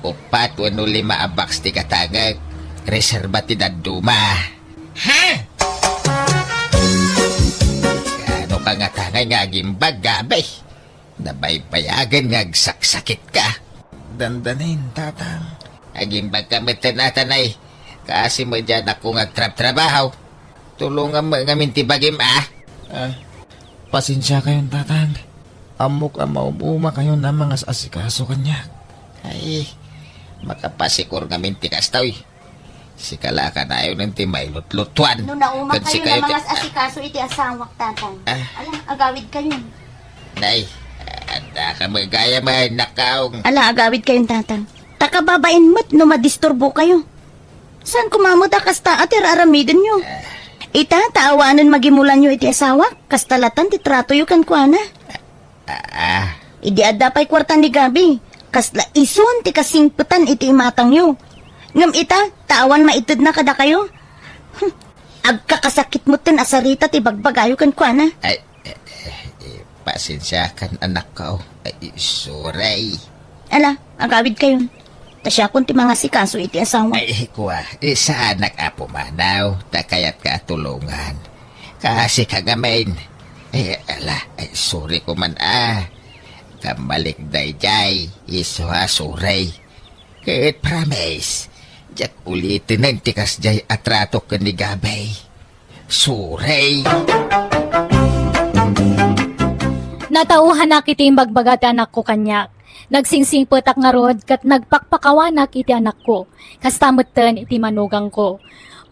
4-5 abaks ti katagag. Reserba ti daduma. Ha? Ano ka nga tangay nga agimbag gabay? Nabaybayagan nga agsaksakit ka. Dandanin, tatang. Agimbag ka matanatanay. Kasi mo dyan ako ngagtrab-trabaho. Tulungan mo nga mintibagim Pasensya kayon, tatang. Amok ang maumuma kayo na mga asikaso kanya. Ay, makapasikur nga mintikas tao Sikala ka na yun ng timay lutlutuan. No nauma Kansi kayo na kayo mga asikaso iti asawak tatang. Alam, agawid kayo. Nay, anda ka magaya may nakaong. Ala, agawid kayong tatang. Takababain mo't no madisturbo kayo. Saan kumamot kasta at iraramidin nyo? Ita, taawanan magimulan nyo iti asawak. Kastalatan ti trato yu kan kuana. Idi adda pa'y kwartan ni Gabi. Kasla ison ti kasingputan iti imatang nyo. Ngam ita, taawan maitid na kada kayo. Agkakasakit mo tin asarita ti bagbagayo kan kuana. Ay, pasensya kan anak ko. Ay, sorry. Ala, agawid kayo. Tasya kung ti mga sikaso iti asawa. Ay, kuwa, sa anak apo manaw, takayat ka tulungan. Kasi kagamain. Sorry ko man Kamalik dayjay, sorry. Kahit promise, jak ulitin ng tikas jay atrato ka ni Gabay. Sorry. Natauhan na kiti bagbagat anak ko kanyak. Nagsingsingpot ak nga rod kat nagpakpakawanak iti anak ko. Kastamutan iti manugang ko.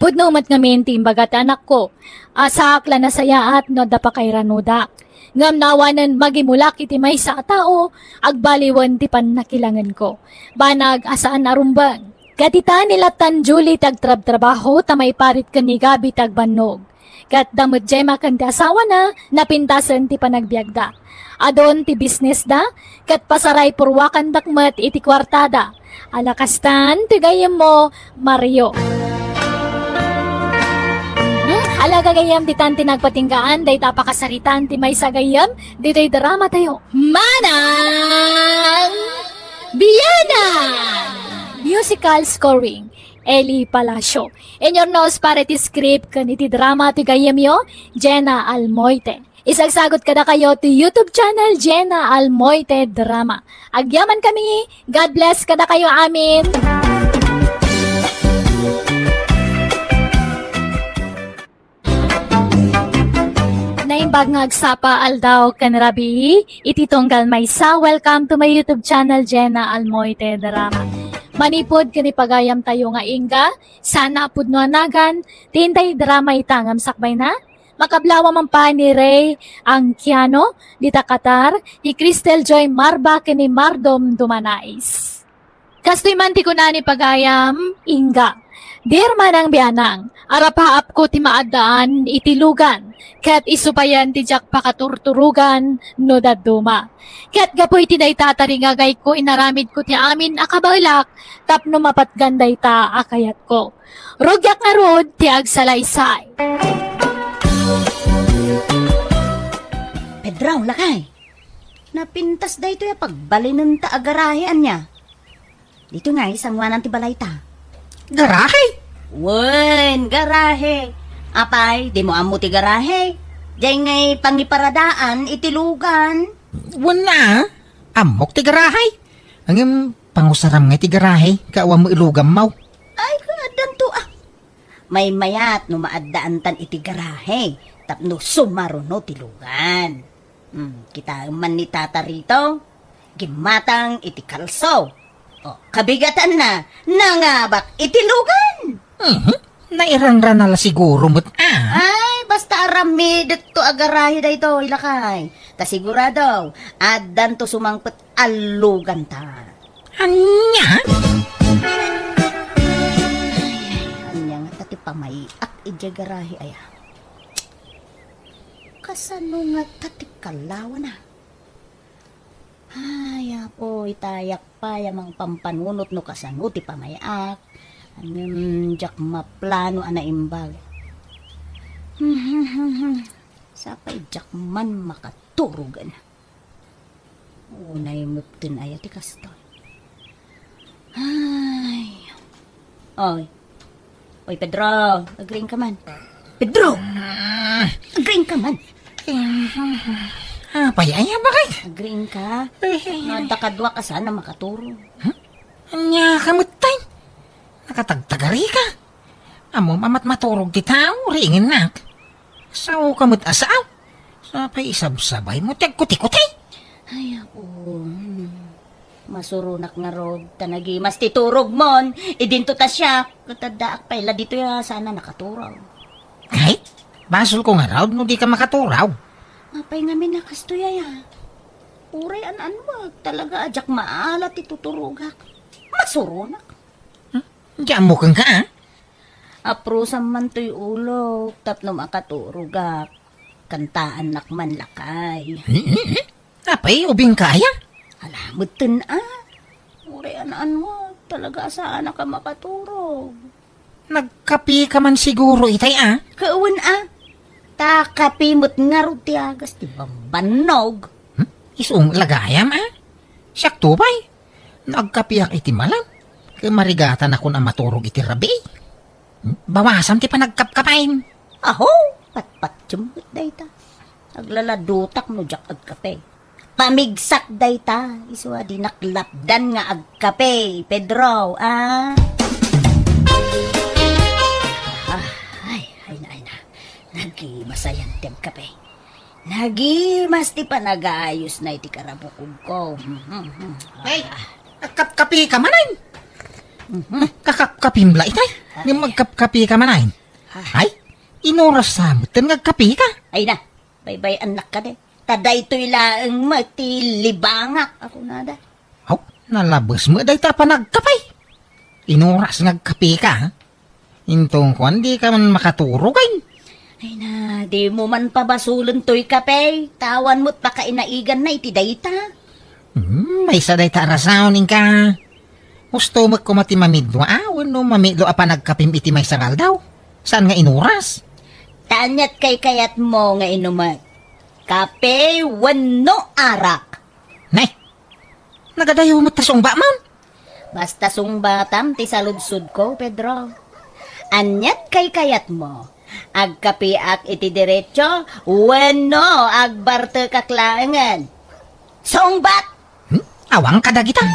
Pudno mat ngamin ti imbagat anak ko. Asak la nasayaat no da pa kay ranudak. Ngam nawanan magimulak iti may sa tao, agbaliwan ti panakilangan ko. Banag asaan arumbang. Katita nila tan Julie tagtrab-trabaho tamay parit ka ni Gabi tagbannog. Kat damot jay makan ti asawa na, napintasan ti panagbiagda. Adon ti business da, kat pasaray purwakan dakmat iti kwartada. Alakastan, ti gayem mo, Mario. Alaga gayam di tanti nagpatinggaan, day tapakasaritan ti may sagayam, di day drama tayo. Manang Biyanan! Musical scoring, Eli Palacio. In your nose para ti script kan iti drama ti gayam yo, Jenna Almoite. Isagsagot kada kayo ti YouTube channel Jenna Almoite Drama. Agyaman kami, God bless kada kayo amin. Naimbag nga agsapa aldaw kan rabi, iti tunggal maysa. Welcome to my YouTube channel Jenna Almoite Drama. Manipod kani pagayam tayo nga inga, sana pudno anagan, tintay drama itangam sakbay na. Makablawa man pa ni Ray ang Kiano, dita Qatar, ni Cristel Joy Marba kani Mardom Dumanais. Kastoy man ti kunani pagayam, inga. Dear manang bianang, arapaap ko ti maadaan itilugan, kat isupayan ti jak pakaturturugan no daduma. Kat gapoy ti day tataringagay ko inaramid ko ti amin akabalak, tapno mapatganday ta akayat ko. Rugyak nga rod ti agsalaysay. Pedraw, lakay. Napintas da ito ya pagbalinan ta agarahean niya. Dito nga, isang wanan ti balay ta. Garahe? Wen, garahe. Apay, di mo amo ti garahe. Diyan ngay pangiparadaan, itilugan. Wala. Amok ti garahe. Ang pangusaram nga ti garahe, kaawa mo ilugam mau. Ay, kadan to May mayat no maadaan tan iti garahe. Tapno sumaro no tilugan. Kita man ni tata rito, gimatang iti kalso. Kabigatan na, nangabak itilugan. Nairanran na la siguro mo't Ay, basta arami dito agarahe da ito, ilakay. Ta sigurado, adan to sumangpet alugan ta. Anya? pamayiak iti garahe aya. Kasano nga tatikalawa na? Ay, po, itayak pa yamang pampanunot no kasano ti pamayak. Jak maplano ana imbag. Sapay jak man makaturugan. Unay mutin aya ti kastoy. Ay. Oy. Oy, Pedro, agring ka man. Pedro! Agring ka man. Payaya bakit? Agring ka. Nadakadwa ka sana makaturo. Anya kamutay. Nakatagtagari ka. Amo mamat maturog ti tao, ringin nak. Sao kamut asaw? Sapay isabsabay mo tagkuti-kuti. Ay, ako. Masurunak nga rog. Tanagi, mas titurog mon. Idinto ta siya. Katadaak pa ila dito ya sana nakaturaw. Ay, basol ko nga raw no di ka makaturaw. Mapay nga minakastoya ya. Uray an-anwag. Talaga ajak maalat ituturugak. Masurunak. Diyan mo kang ka, ha? Aprusam man to'y ulo. Tapno makaturugak. Kantaan nakman lakay. Apay, ubing kaya? Alamutin Uray an-anwag. Talaga saan ka makaturog. Nagkapi ka man siguro itay, ah? Kaun takapimot nga ruti agas ti banog. Isong lagayam, ah? Siyak tubay. Nagkapiyak iti malam. Kaya marigatan ako na maturog iti rabi. Bawasan ti pa nagkapkapain. Aho, patpat jumot dayta. Aglaladutak no jak agkape. Pamigsak dayta. Iswa di naklapdan nga agkape, Pedro, Ay na. Nagimasayan tem kape. Nagimas ti pa nag-aayos na iti karabukog ko. Ay, nagkapkapi ka manayin. Kakapkapim itay. Di magkapkapi ka manayin. Ay, inoras sa mutin nagkapi ka. Ay na, bye-bye anak ka de. Taday to'y laang matilibangak. Ako na da. Oh, nalabas mo day ta pa nagkapay. Inoras nagkapi ka, ha? Intong kung di ka man makaturog ay. Ay na, di mo man pabasulon to'y kape. Tawan mo't baka inaigan na iti dayta. May sa day ta rasawnin ka. Gusto mo ko mati mamidlo, wano mamidlo pa nagkapim iti may sangal daw. Saan nga inuras? Tanyat kay kayat mo nga inumat. Kape, wano arak. Nay, nagadayo mo tasong ba man? Basta sungbatam ti saludsud ko, Pedro. Anyat kay kayat mo. Agkapiak iti diretso, wano agbarte kaklaangan. Sungbat! Awang kadagita.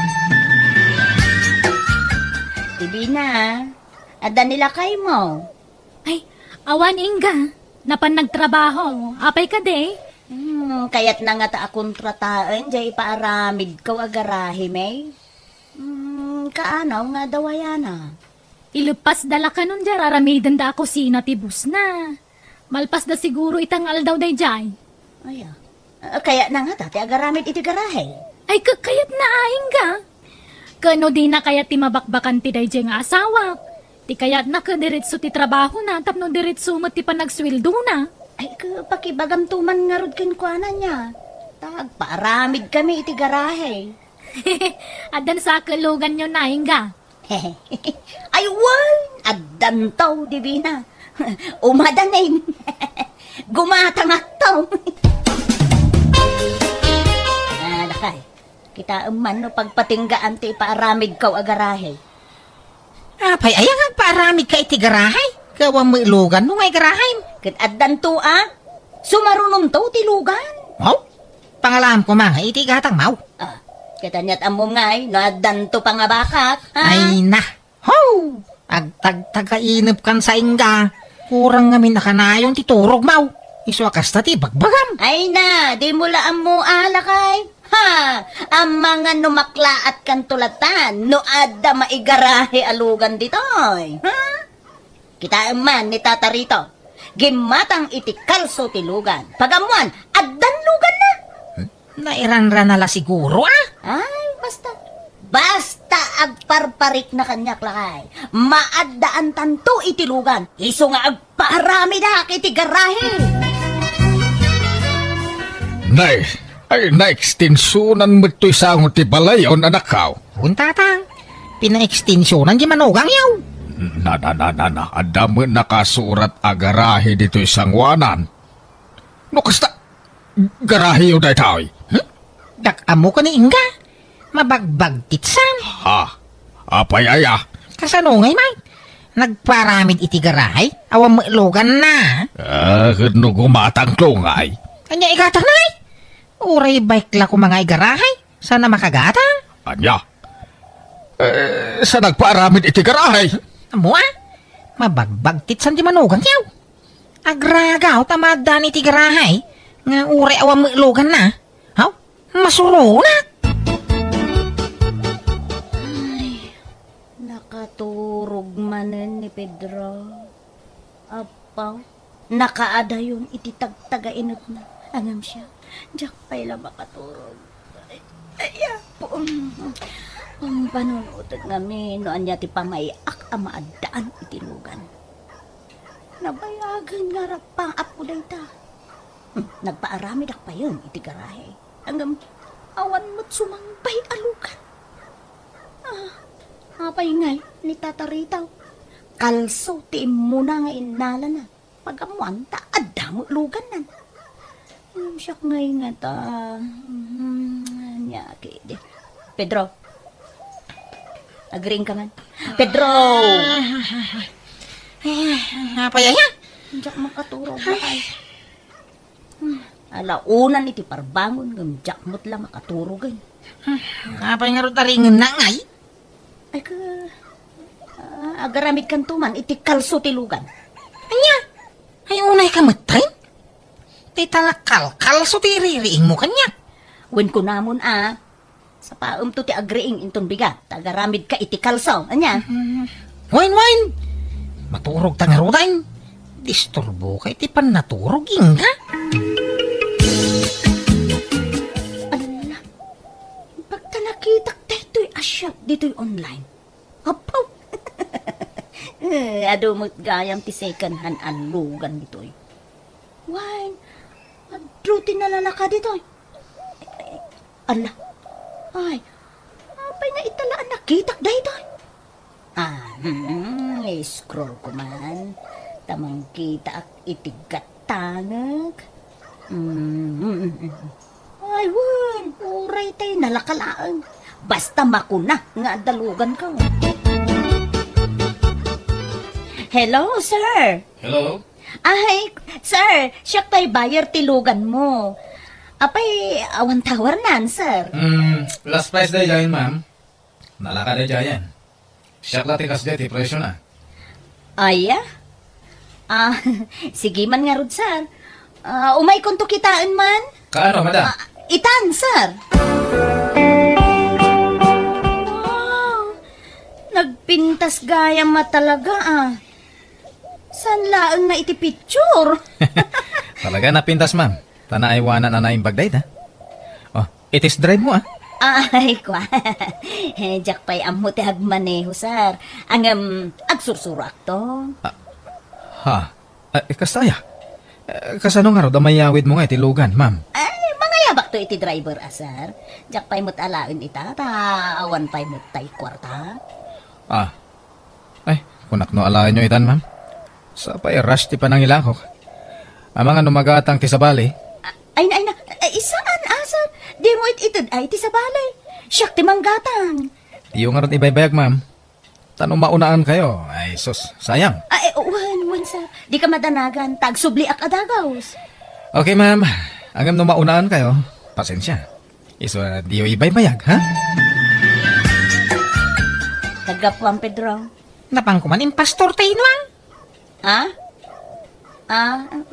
Tibi na, ada nila kay mo. Ay, awan Inga. Napan nagtrabaho. Apay ka de. Kayat na nga ta akong trataan, jay paaramid ko agarahe, may. Kaanaw nga dawayana. Ilupas dala ka nun dyan. Aramidan da ako sina tibus na. Malpas da siguro itang aldaw day jay. Ay, kaya na nga tati agaramid iti garahe. Ay, kakayat na Inga. Kano di na kaya ti mabakbakan ti day jay nga asawa. Ti kayat na kadiritso ti trabaho na. Tapno diritso mo ti panagswildo na. Ay, pakibagam tuman nga rod kinkwana niya. Paaramid kami iti garahe. Adan sa kalugan nyo na Inga. Ay, adan taw, divina. Umadanin. Gumatangak taw. Lakay, kita man no pagpatinggaan ti paaramid kaw agarahe. Apay, ayang ang paaramid ka iti garahay. Gawang mo ilugan no ngay garahay. Kat adan to sumarunong taw ti lugan. Oh, pangalam ko mga iti gatang mau. Katanyat amo ngay, no adan to pangabakak. Ay na. Ho! Agtagtagainip kan sa Inga. Kurang ngamin nakanayon ti turog mau. Iswa kasta ti bagbagam. Ay na, di mula amo alakay. Ang mga numakla at kantulatan, no adda maigarahe alugan ditoy. Kita man ni Tata Rito, gimatang iti kalso ti lugan. Pagamuan, addan lugan na. Nairanra nala siguro, Ay, basta agparparik na kanyak lakay. Maaddaan tanto itilugan. Iso nga agparami na kiti garahe. Nay, ay na-extensionan mo ito isang ti balayon, anak ka. Untatang, pina-extensyonan di manugang yaw. Na, adamo nakasurat agarahe dito isang wanan. No, kasta, garahe yun dahi taoy. Dak-amo ka ni Inga. Mabagbag titsan. Ha, apay aya. Kasano ngay, may? Nagparamid iti garahay? Awang mailogan na. Kano gumatang klungay. Kanya igatang na ay. Uray bike la ko mga igarahay. Sana makagatang. Anya, sa nagparamid iti garahe. Amo ah. Mabagbag titsan di manugang yaw. Agragaw tamadan iti garahay. Nga uray awang mailogan na. Haw, masurunat. Nakaturog manen ni Pedro. Apaw, nakaada yun iti tagtagainot na. Angam siya, diyak pa'y lang makaturog. Ay, po. Ang panunutag namin, no anya ti pamayak ang maaddaan iti lugan. Nabayagan nga rapang apo day ta. Nagpaarami dak pa yun iti garahe. Hanggang awan mo't sumampay alugan. Apay ngay, ni tataritaw. Kalso ti muna nga inala na. Pagamuan ta, adamo lugan nan. Siyak ngay nga ta. Nyaki di. Pedro. Agring ka man. Pedro! Apayaya. Diyak makaturog ba ay. Alaunan iti parbangon ng jakmot lang makaturogan. Apay nga rotaringan na ngay. Ay ka, agaramid kan tuman, iti kalso tilugan. Anya? Ay unay ka matay? Ti talakal, kalso ti ririing mo kanya. Wen ko namon sa paum to ti agriing inton bigat, agaramid ka iti kalso, anya? Wine. Maturog ta nga rotayin. Disturbo kay ti pan naturog Inga. Ala, pagka nakita dito'y asyap, dito'y online. Apaw! Adumot gayam ti second hand alugan dito'y. Wine, adruti na lalaka dito'y. Ala, ay, apay na italaan nakitak dito'y. Scroll ko man. Tamang kita ak itigatangag. Ay, wan, uray tayo nalakalaan. Basta makuna nga dalugan ka. Hello, sir. Hello? Ay, sir, siya tayo buyer tilugan mo. Apay, awan tawar nan, sir. Last price day dyan, ma'am. Nalaka day dyan. Siyak latikas day, ti presyo na. Aya? Sige man nga rod, sir. Umay kung to kitaan man? Kaano, madam? Itan, sir. Wow, nagpintas gaya talaga San laang na iti picture? Talaga napintas, ma'am. Tanaiwanan na naimbagday, ha? Oh, itis drive mo, Ay, kwa. Jak pa'y amo ti agmaneho, sir. Ang agsursuro akto. Ha? Kastaya? Kasano nga ro, damayawid mo nga itilugan, ma'am. Ay, mga yabak to iti driver, sir. Jak pa'y mo't alain ita, awan pa'y mo't tay kwarta. Ay, kunak no alain nyo itan, ma'am. Sa pa'y rush ti panangilakok. Ang mga numagatang ti sa bali. Ay, isaan, sir? Di mo itid ay ti sa balay. Siyak ti manggatang. Iyo nga ron ibaybayag, ma'am. Tanong maunaan kayo. Ay, sus, sayang. Ay, wan, sir. Di ka madanagan. Tagsubli ak adagaws. Okay, ma'am. Hanggang numaunaan kayo, pasensya. Iso, di yung ibaybayag, ha? Tagapuan, Pedro. Napang kuman yung pastor tayo nuang.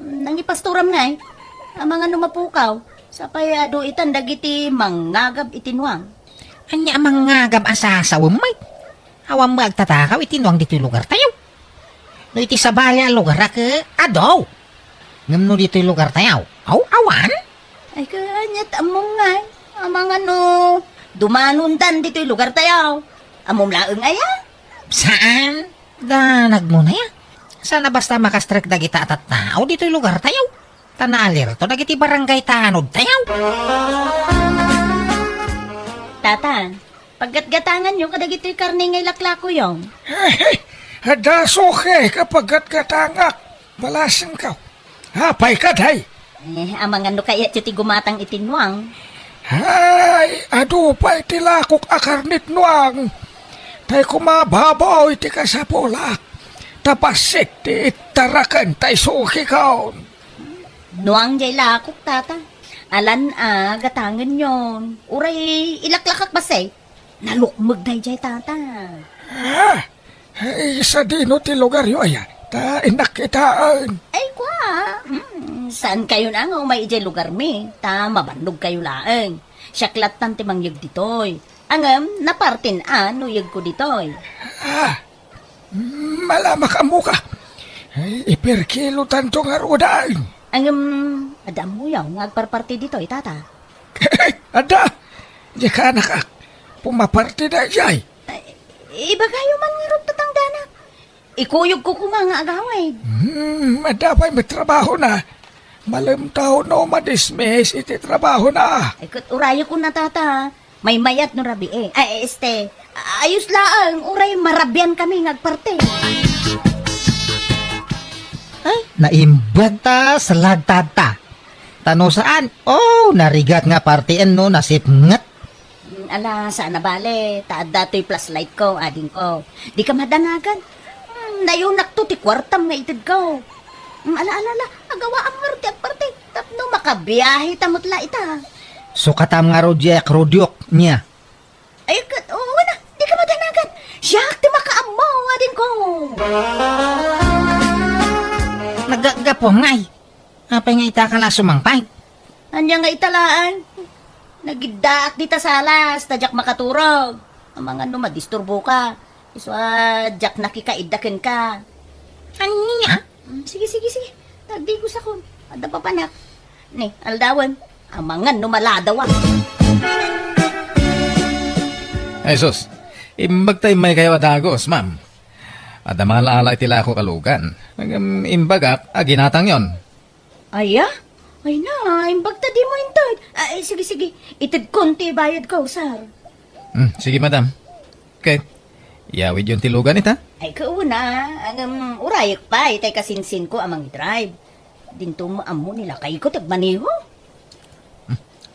Nangipastoram nga ang mga numapukaw. Sa payado itan dagiti mangagab itinuang. Anya amang nga gab asasawa mo may. Hawang magtatakaw itinuang dito yung lugar tayo. No iti sa baya lugar ka adaw. Ngam no dito yung lugar tayo. Awan? Ay kanyat among nga. Ang mga dumanundan dito yung lugar tayo. Amom laeng aya. Saan? Danag mo na ya. Sana basta makastrek dagita at tao dito'y lugar tayo. Tanalir to dagiti barangay tanod tayo. Tata, paggatgatangan nyo kadagito'y karne ngay laklako yung. Hadas okay kapag katangak. Balasan ka. Hapay ka, day. Amang ano kaya ti gumatang itinwang. Hay, adu pa iti lakok akarnit nuang. Tay kumababaw iti kasapulak. Tapasik ti itarakan tay suki kaon. Nuang jay lakok, tata. Alan gatangan yon. Uray ilaklakak basay. Nalukmag day jay, tata. Ay, sa dino ti lugar yo aya. Ta inakitaan. Ay, kwa. Saan kayo na nga umay jay lugar mi? Ta mabandog kayo laeng. Syaklat tan ti mangyag ditoy. Angam, napartin nuyag ko ditoy. Malamak amo ka. Ay, iperkilo tanto nga rodaan. Angam, adam mo yaw ngagparparti ditoy, tata. Ada, di ka nakak. Pumaparti na jay. Iba kayo man ngirot tatangdana. Ikuyog ko kumanga agaway. Madapay may trabaho na. Malam taon no madismiss iti trabaho na. Ay, kut urayo ko na, tata. May mayat no rabi eh. Ay, ayos laang. Uray, marabyan kami ngagparte. Ay, naimbag ta sa lagtad ta. Tano saan? Oh, narigat nga partian no, nasipngat. Ala, saan na bale? Taad dato'y plus light ko, ading ko. Di ka madanagan. Nayunak to, ti kwartam nga itid ko. Ala, agawa ang marti at parte. Tapno, makabiyahe tamot la ita. Sukatam nga rodyak rodyok niya. Ay, wala, di ka madanagan. Siyak, ti makaamo, ading ko. Nagagapo ngay. Apay nga ita ka la sumangpay. Anya nga italaan. Nagidaak dita salas, tadyak makaturog. Ang mga madisturbo ka. Iswa, jak nakikaidakin ka. Anya? Sige. Tagdi ko sa kun. Ada pa panak. Ni, aldawan. Ang mga numaladaw. Ay, sus. Imbag tayo may kayo adagos, ma'am. At malala itila ako kalugan. Imbagak, ginatang yon. Aya? Ay na, imbagta di mo intod. Ay, sige. Itid konti bayad ko, sir. Sige, madam. Okay. Yawid yung tilugan ita. Ay, kauna. Ang urayak pa, itay kasinsin ko amang drive. Dinto mo amo nila kayo ko tagmaniho.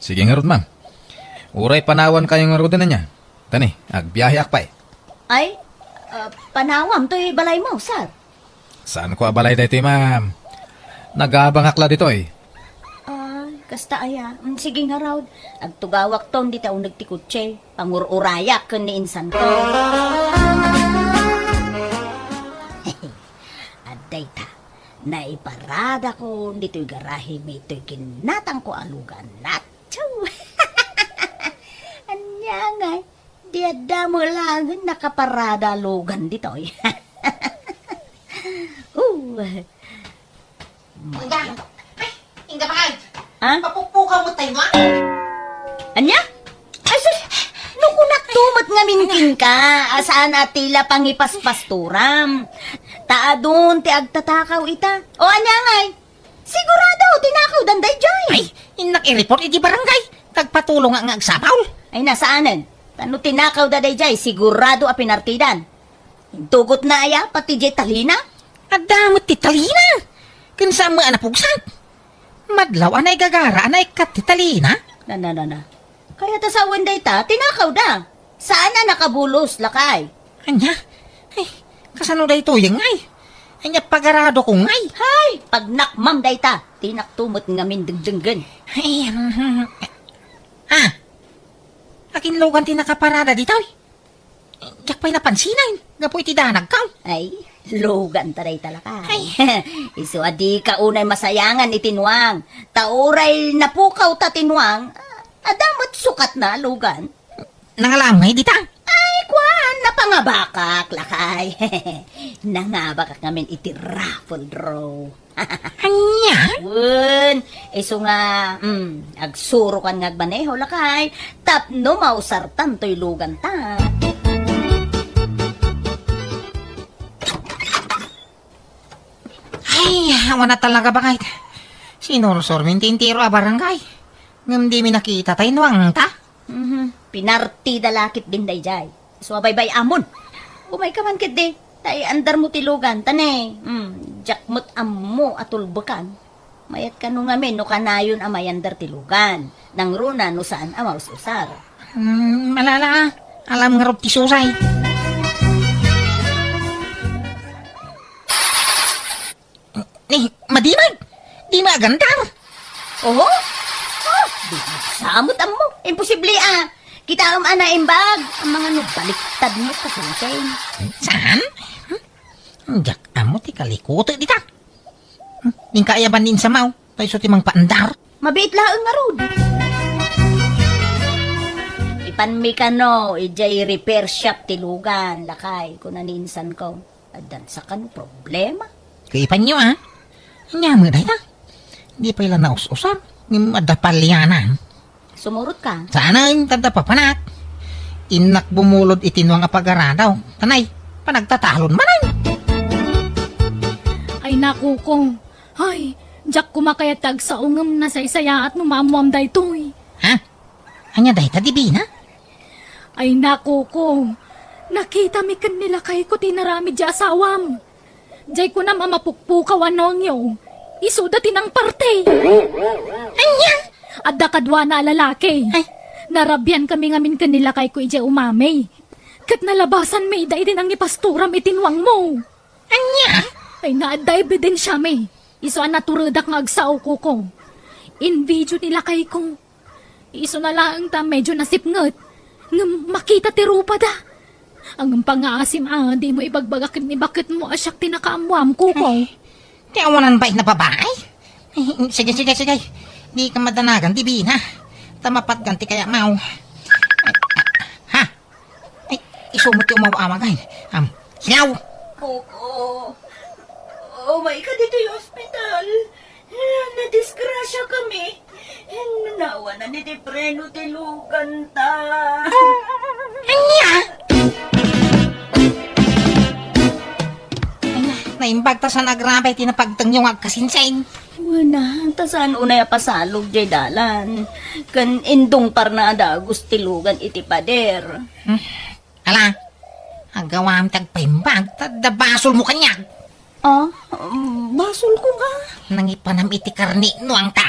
Sige nga ma'am. Uray panawan kayong nga na niya. Tani, agbiyahe akpay. Ay, panawam to'y balay mo, sir. Saan ko abalay dito, ma'am? Nag-aabang akla dito eh. Kasta aya. Sige nga raw. Agtugawak tong di taong nagtikutse. Pangururayak kun ni insan ko. Aday ta. Naiparada ko dito'y garahe may ito'y kinatang ko alugan. Natsaw. Anya nga. Di ada mo lang nakaparada alugan dito'y. Inga bakal. Ha? Papupuka mo tayo, ma? Anya? Asus, nuko naktumot nga minkin ka. Asaan atila pangipaspasturam. Taadun ti agtatakaw ita. O anya ngay? Sigurado, tinakaw danday jay. Ay, inak i-report iti barangay. Tagpatulong nga agsapaw. Ay nasaanan? Tano tinakaw daday jay, sigurado a pinartidan. Tugot na aya, pati jay talina. Adamot ti talina. Kinsa mo anapugsan. Madlaw anay gagara, anay katitalina. Na. Kaya ta sa wenday ta, tinakaw da. Saan na nakabulos, lakay? Anya? Ay, kasano da ito yung ngay? Anya pagarado ko ngay. Hay, pag nakmam day ta, tinaktumot nga min dengdenggen. Ay, akin lugan ti nakaparada dito. Diyak pa'y napansinan. Nga po iti danag ka. Ay, lugan taray talaka. Ay. Iso adi ka unay masayangan itinwang. Tauray napukaw ta tinwang. Adamot sukat na lugan. Nangalamay dita. Ay, kwan, napangabakak, lakay. Nangabakak namin iti raffle draw. Anya? Wun, iso nga, agsuro kan ngagbaneho, lakay. Tapno mausartan to'y lugan ta. Hawa na talaga ba kahit sinursor mintintiro a barangay. Ngam di mi nakita tayo nuwang ta. Pinarti dalakit din dayjay. So abay-bay amon. Umay ka man kit di. Tay andar mo tilugan tane. Jakmut ammo atulbukan. Mayat ka nung amin no kanayon amay andar tilugan. Nang runa no saan amaw susar. Malala, alam nga ti susay. Ni, madimag. Di magandar. Oho? Di samot ammo. Imposible Kita ana imbag. Ang mga nubaliktad mo kasunsen. Saan? Jak amo ti kalikuto dita. Ning kaya banin sa mau. Tayo so timang paandar. Mabait laeng nga rod. Ipanmi ka no, ijay repair shop tilugan, lakay, kung naninsan ko. Adan sa kan problema. Kaipan nyo Nya mo dahita. Di pa ilan na us-usar. Ngim adapalyanan. Sumurot ka. Sana yung tadapapanak. Inak bumulod itinwang apag-aradaw. Tanay, panagtatalon manay. Ay naku ko. Ay, Jack kumakayatag sa ungam na sa isaya at numamuam daytoy. Ha? Anya dahita di bina? Ay naku ko. Nakita mi kan nila kay ko tinarami di asawam. Jay ko na mamapukpukawan nyo. Isuda tinang parte. Anya? Adda kadwa na lalaki. Ay. Narabyan kami ngamin kanila kay ko ija umamay. Kat nalabasan may day din ang ipasturam itinwang mo. Anya? Ay naadda ebidensya may. Iso ang naturudak nga agsaw ko. In video nila kay ko. Iso na lang ta medyo nasipngot. Nga makita ti rupa da. Ang pangaasim di mo ibagbagakin ni bakit mo asyak tinakaamuam ko. Di awanan ba na babae? Sige. Di ka madanagan, di bina. Tamapat ganti kaya mau. Ha? Ay, isumot yung mawamagay. Siyaw! Oo. Oh my God, dito yung hospital. Nadisgrasya kami. Nawa na ni Preno tilugan ta. Anya? Ay na, naimbag ta sa nagrabay, tinapagtang yung agkasinsain. Wala, tasan unay pasalog jay dalan. Kan indong parna adagos tilugan iti pader. Ala, ang gawam tagpaimbag, tadabasol mo kanyag. Basol ko nga. Nangipanam iti karni no ang ta.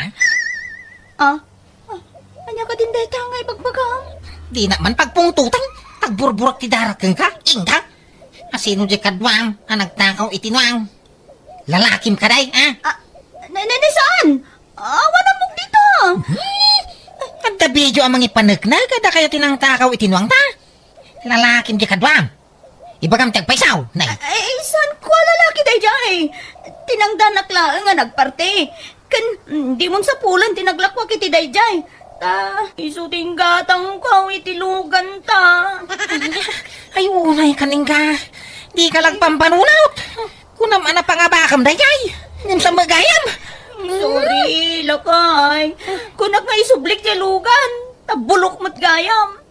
Anya ka din dahil tangay pagbagam. Di naman pagpungtutan, tagburburak ti darakeng ka, ingka. Asino di kadwam, ang nagtakaw iti noang. Lalakim ka day, Saan? Wala mong dito. Kadda video ang mga ipanagna, kada kayo tinangtakaw iti noang ta. Lalakim di kadwam. Ibagam tagpaisaw, nay. Saan ko lalaki day jay? Tinangdanak lang nga nagparte. Kan, di mo sa pulan tinaglakwak iti day jay. Isuting gatang ko itilugan ta. Ay, unay kaning ka. Di ka lang pampanunot. Kunam ana pangabakam dayay. Nim sa magayam. Sorry, lakay. Kunak nga isublik di lugan. Tabulok mo't gayam.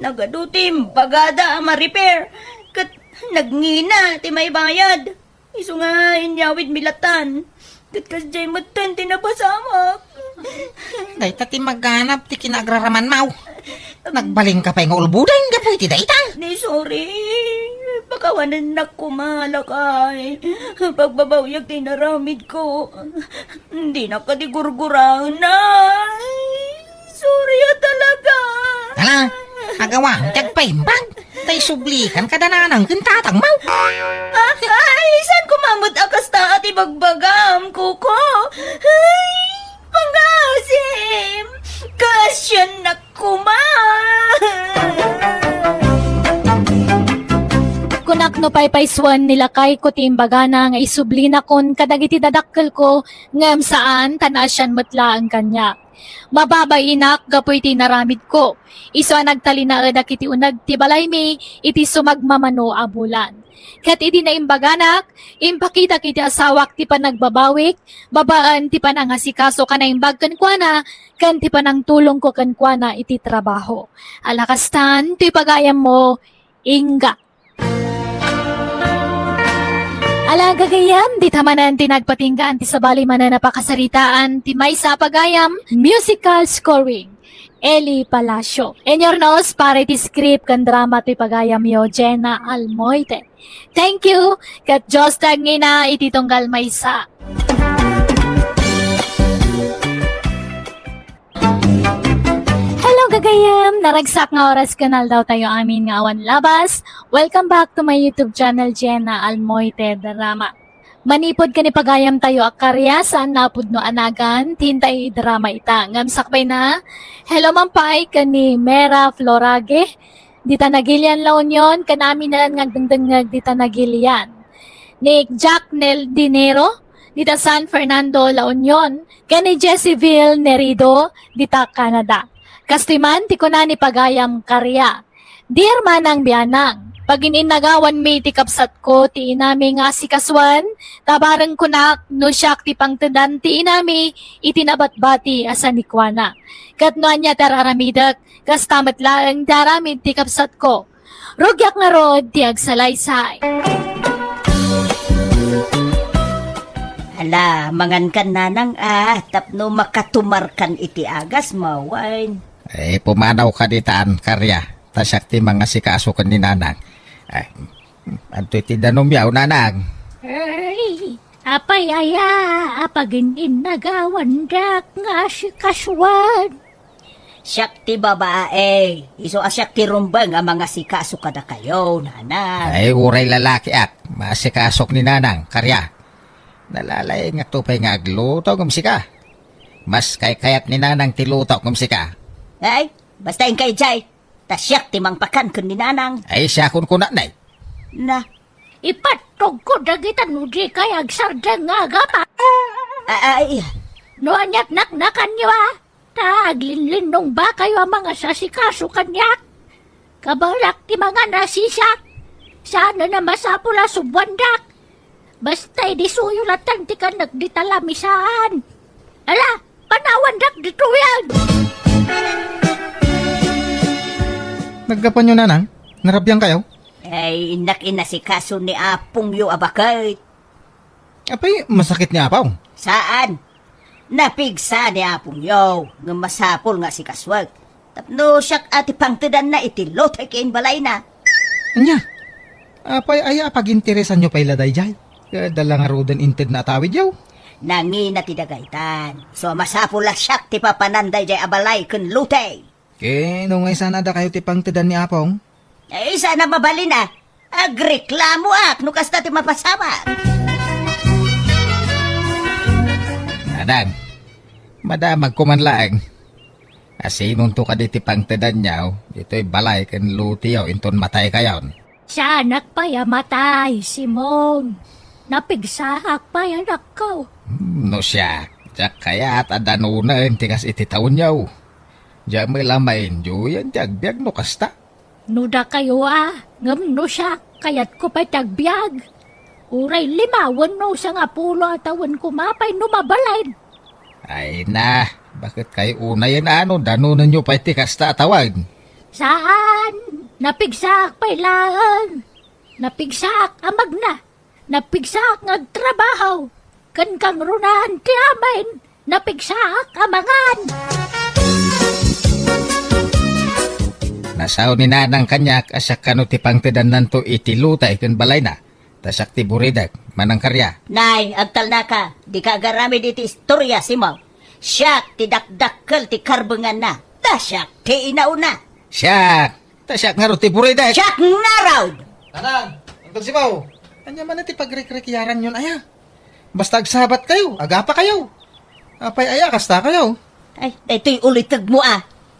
Nagadutim, bagada ma-repair. Kat nagngina, ti may bayad. Iso nga inyawid milatan. Kat kasjay matan tinapasamak. Day tati magganap ti kinagraraman mau. Nagbaling ka pa yung ulbudan, gapoy ti dayta. Ni sorry. Pakawanan na kumalakay. Pagbabawiyag tinaramid ko. Hindi na kadigurgurang na. Sorry talaga. Hala, agawa, tagpaimbag. Tay sublikan kadananang kintatang mau. Ay, saan kumamot akas ta at ibagbagam, kuko? Ay, pangasim. Kasyan na Kunak no paypayswan nila kay ko timbagana nga isubli na kon kadagiti dadakkel ko ngem saan tanasyan metla ang kanya. Mababay inak gapoy tinaramid ko. Iso nagtalina dakiti unag ti balay mi iti sumagmamano abulan. Kat iti na imbaganak, impakita kiti asawak ti panagbabawik, babaan ti panangasikaso ka na imbag kankwana, kan ti panang tulong ko kankwana iti trabaho. Alakastan, ti pagayam mo, ingga. Ala gagayam, di tamanan tinagpatinggaan ti sabali manan napakasaritaan ti may sa pagayam, musical scoring. Eli Palacio. In your nose, pare ti script kan drama ti pagayam yo, Jenna Almoite. Thank you, kat Diyos tagina ititunggal may sa. Hello gagayam, naragsak nga oras kanal daw tayo amin nga awan labas. Welcome back to my YouTube channel, Jenna Almoite Drama. Manipod ka ni pagayam tayo akarya saan napud no anagan, tintay drama ita. Ngamsakbay na, hello mampay ka ni Mera Florage, dita nagilian la union, kanami na lang ngagdangdangag dita nagilian. Ni Jack Nel Dinero, dita San Fernando, La Union, kani Jessiville Nerido, dita Canada. Kastiman, ti ko na ni pagayam karya. Dear manang biyanang, pag ininagawan mi ti kapsat ko, ti inami nga si kaswan, tabarang kunak, no siyak ti pangtadan, ti inami, itinabat-bati asa ni Kwana. Katnoan niya tararamidak, kas tamat lang daramid ti kapsat ko. Rugyak nga rod, ti agsalaysay. Ala, mangan kan nanang tapno makatumarkan iti agas mawain. Pumanaw ka ditaan, karya. Tasyak ti mga sikaso kan ni nanang. Anto iti danomyaw, nanang. Ay, apay aya, apagin nagawan dak nga si kaswan. Siyak ti babae. Iso asyak ti rumbang ang mga sikaso kada kayo, nanang. Uray lalaki at masikasok ni nanang, karya. Nalalay nga tupay nga agluto kumsika. Mas kayat ni nanang tiluto kumsika. Ay, basta yung kay Jay. Tasyak ti mangpakan kun ni nanang. Siya kun kunanay. Na, Ipatog ko dagitan mo di kay agsardang nga gapa. ay, No anyat naknakan niyo Taglinlinong ba kayo ang mga sasikaso kanyak? Kabalak ti mga nasisak. Sana na masapula subwandak. Basta'y di suyulatan ti ka nagditalamisaan. Ala, panawandak dito yan. Naggapan nyo nanang? Narabyan kayo? ay inak-ina si kaso ni Apong yu abakay. Apay, masakit niya apaw. Saan? Napigsa ni Apong yu. Nga masapol nga si kaswag. Tapno siyak ati pangtidan na itilotay kain balay na. Anya? Apay, ay apag-interesan nyo pa'y laday jay. Dala nga rodan inted na atawid yaw. Nangina ti dagaytan. So masapol la siyak ti papananday jay abalay kun lutay. Nung ngay sana da kayo tipang tidan ni apong. Ay, sana mabali na. Agreklamo no kasta ti mapasama. Nanang, madamag kumanlaang. Asinong to ka di tipang tidan niyaw, dito'y balay kan lutiyaw inton matay kayon. Sanak pa matay, Simon. Napigsahak pa anak ko. No siya, jak kaya at adanunan tikas ititaon niyaw. Diyan may lamain jo yan tagbiag no kasta. Nuda kayo ngam no siya, kayat ko pa tagbiag. Uray limawan no sa nga pulo atawan kumapay no mabalain. Ay na, bakit kayo una yan danunan nyo pa iti kasta tawag? Saan? Napigsak pa ilang. Napigsak amag na. Napigsak ngagtrabaho. Kan kang runahan ti amin. Napigsak amangan. Nasaw ni nanang kanyak asyak kano ti pangtidan nanto itilutay kan balay na. Tasak ti buridag, manang karya. Nay, agtal na ka. Di ka agarami di ti istorya, Simon. Siyak ti dakdakkel ti karbengan na. Tasyak ti inauna. Siya, tasak nga ro ti buridag. Siyak nga raw. Nanang, Uncle Sibaw, anya man na ti pagrekrekyaran yun aya. Basta agsabat kayo, agapa kayo. Apay aya, kasta kayo. Ay, ito'y ulitag mo